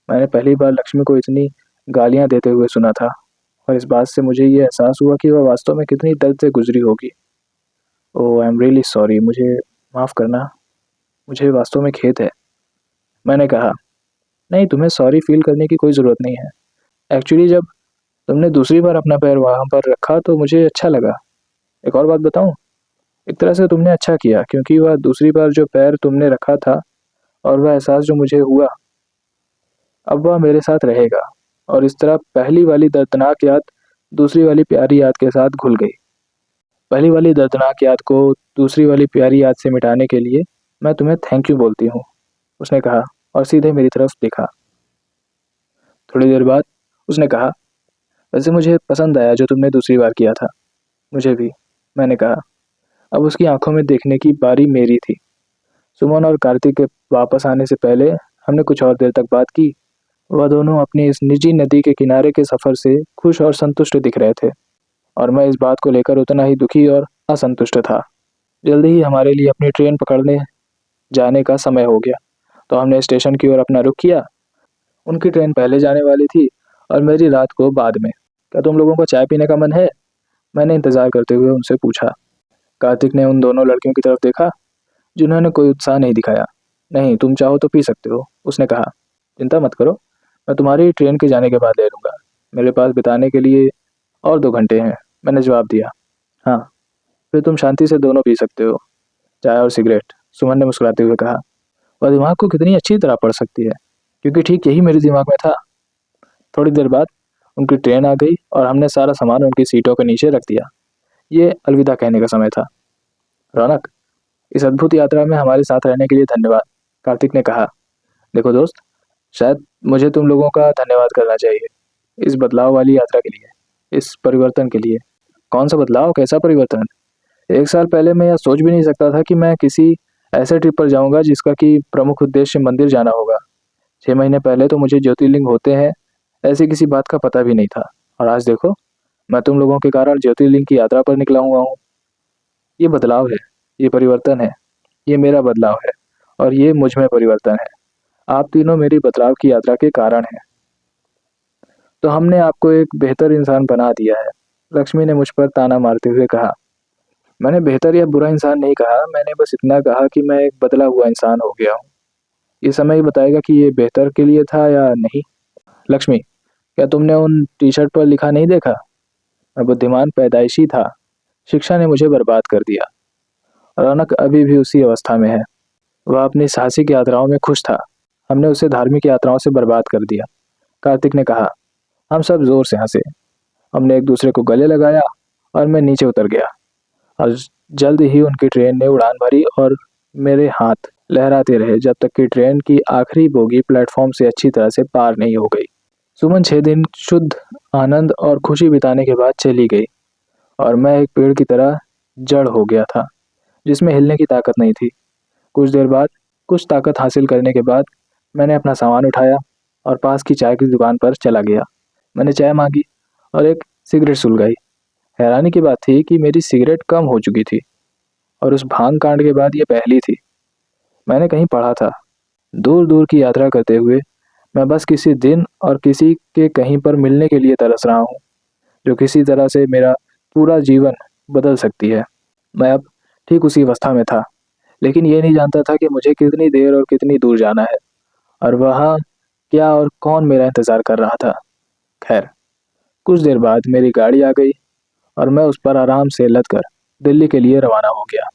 मैंने पहली बार लक्ष्मी को इतनी गालियाँ देते हुए सुना था, और इस बात से मुझे ये एहसास हुआ कि वह वास्तव में कितनी दर्द से गुज़री होगी। ओह! आई एम रियली सॉरी, मुझे माफ़ करना, मुझे वास्तव में खेद है। मैंने कहा, नहीं, तुम्हें सॉरी फ़ील करने की कोई ज़रूरत नहीं है। एक्चुअली जब तुमने दूसरी बार अपना पैर वहाँ पर रखा तो मुझे अच्छा लगा। एक और बात बताऊँ? एक तरह से तुमने अच्छा किया, क्योंकि वह दूसरी बार जो पैर तुमने रखा था और वह एहसास जो मुझे हुआ, अब वह मेरे साथ रहेगा। और इस तरह पहली वाली दर्दनाक याद दूसरी वाली प्यारी याद के साथ घुल गई। पहली वाली दर्दनाक याद को दूसरी वाली प्यारी याद से मिटाने के लिए मैं तुम्हें थैंक यू बोलती हूँ, उसने कहा और सीधे मेरी तरफ देखा। थोड़ी देर बाद उसने कहा, वैसे मुझे पसंद आया जो तुमने दूसरी बार किया था। मुझे भी, मैंने कहा। अब उसकी आंखों में देखने की बारी मेरी थी। सुमन और कार्तिक के वापस आने से पहले हमने कुछ और देर तक बात की। वह दोनों अपनी इस निजी नदी के किनारे के सफ़र से खुश और संतुष्ट दिख रहे थे, और मैं इस बात को लेकर उतना ही दुखी और असंतुष्ट था। जल्दी ही हमारे लिए अपनी ट्रेन पकड़ने जाने का समय हो गया, तो हमने स्टेशन की ओर अपना रुख किया। उनकी ट्रेन पहले जाने वाली थी और मेरी रात को बाद में। क्या तुम लोगों को चाय पीने का मन है? मैंने इंतज़ार करते हुए उनसे पूछा। कार्तिक ने उन दोनों लड़कियों की तरफ देखा जिन्होंने कोई उत्साह नहीं दिखाया। नहीं, तुम चाहो तो पी सकते हो, उसने कहा। चिंता मत करो, मैं तुम्हारी ट्रेन के जाने के बाद ले लूँगा। मेरे पास बिताने के लिए और 2 घंटे हैं, मैंने जवाब दिया। हाँ, फिर तुम शांति से दोनों पी सकते हो, चाय और सिगरेट, सुमन ने मुस्कुराते हुए कहा। वह दिमाग को कितनी अच्छी तरह पढ़ सकती है, क्योंकि ठीक यही मेरे दिमाग में था। थोड़ी देर बाद उनकी ट्रेन आ गई और हमने सारा सामान उनकी सीटों के नीचे रख दिया। ये अलविदा कहने का समय था। रौनक, इस अद्भुत यात्रा में हमारे साथ रहने के लिए धन्यवाद, कार्तिक ने कहा। देखो दोस्त, शायद मुझे तुम लोगों का धन्यवाद करना चाहिए, इस बदलाव वाली यात्रा के लिए, इस परिवर्तन के लिए। कौन सा बदलाव, कैसा परिवर्तन? 1 साल पहले मैं यह सोच भी नहीं सकता था कि मैं किसी ऐसे ट्रिप पर जाऊंगा जिसका कि प्रमुख उद्देश्य मंदिर जाना होगा। 6 महीने पहले तो मुझे ज्योतिर्लिंग होते हैं ऐसी किसी बात का पता भी नहीं था, और आज देखो, मैं तुम लोगों के कारण ज्योतिर्लिंग की यात्रा पर निकला हुआ हूँ। ये बदलाव है, ये परिवर्तन है, ये मेरा बदलाव है, और ये मुझ में परिवर्तन है। आप तीनों मेरी बदलाव की यात्रा के कारण हैं। तो हमने आपको एक बेहतर इंसान बना दिया है, लक्ष्मी ने मुझ पर ताना मारते हुए कहा। मैंने बेहतर या बुरा इंसान नहीं कहा, मैंने बस इतना कहा कि मैं एक बदला हुआ इंसान हो गया हूँ। ये समय ही बताएगा कि ये बेहतर के लिए था या नहीं। लक्ष्मी, क्या तुमने उन टी शर्ट पर लिखा नहीं देखा? मैं बुद्धिमान पैदाइशी था, शिक्षा ने मुझे बर्बाद कर दिया। रौनक अभी भी उसी अवस्था में है। वह अपनी साहसिक यात्राओं में खुश था, हमने उसे धार्मिक यात्राओं से बर्बाद कर दिया, कार्तिक ने कहा। हम सब जोर से हंसे। हमने एक दूसरे को गले लगाया और मैं नीचे उतर गया, और जल्द ही उनकी ट्रेन ने उड़ान भरी और मेरे हाथ लहराते रहे जब तक कि ट्रेन की आखिरी बोगी प्लेटफॉर्म से अच्छी तरह से पार नहीं हो गई। सुमन 6 दिन शुद्ध आनंद और खुशी बिताने के बाद चली गई, और मैं एक पेड़ की तरह जड़ हो गया था जिसमें हिलने की ताकत नहीं थी। कुछ देर बाद, कुछ ताकत हासिल करने के बाद, मैंने अपना सामान उठाया और पास की चाय की दुकान पर चला गया। मैंने चाय मांगी और एक सिगरेट सुलगाई। हैरानी की बात थी कि मेरी सिगरेट कम हो चुकी थी, और उस भांग कांड के बाद ये पहली थी। मैंने कहीं पढ़ा था, दूर दूर की यात्रा करते हुए मैं बस किसी दिन और किसी के कहीं पर मिलने के लिए तरस रहा हूँ, जो किसी तरह से मेरा पूरा जीवन बदल सकती है। मैं अब ठीक उसी अवस्था में था। लेकिन ये नहीं जानता था कि मुझे कितनी देर और कितनी दूर जाना है, और वहाँ क्या और कौन मेरा इंतज़ार कर रहा था। खैर, कुछ देर बाद मेरी गाड़ी आ गई और मैं उस पर आराम से लद कर दिल्ली के लिए रवाना हो गया।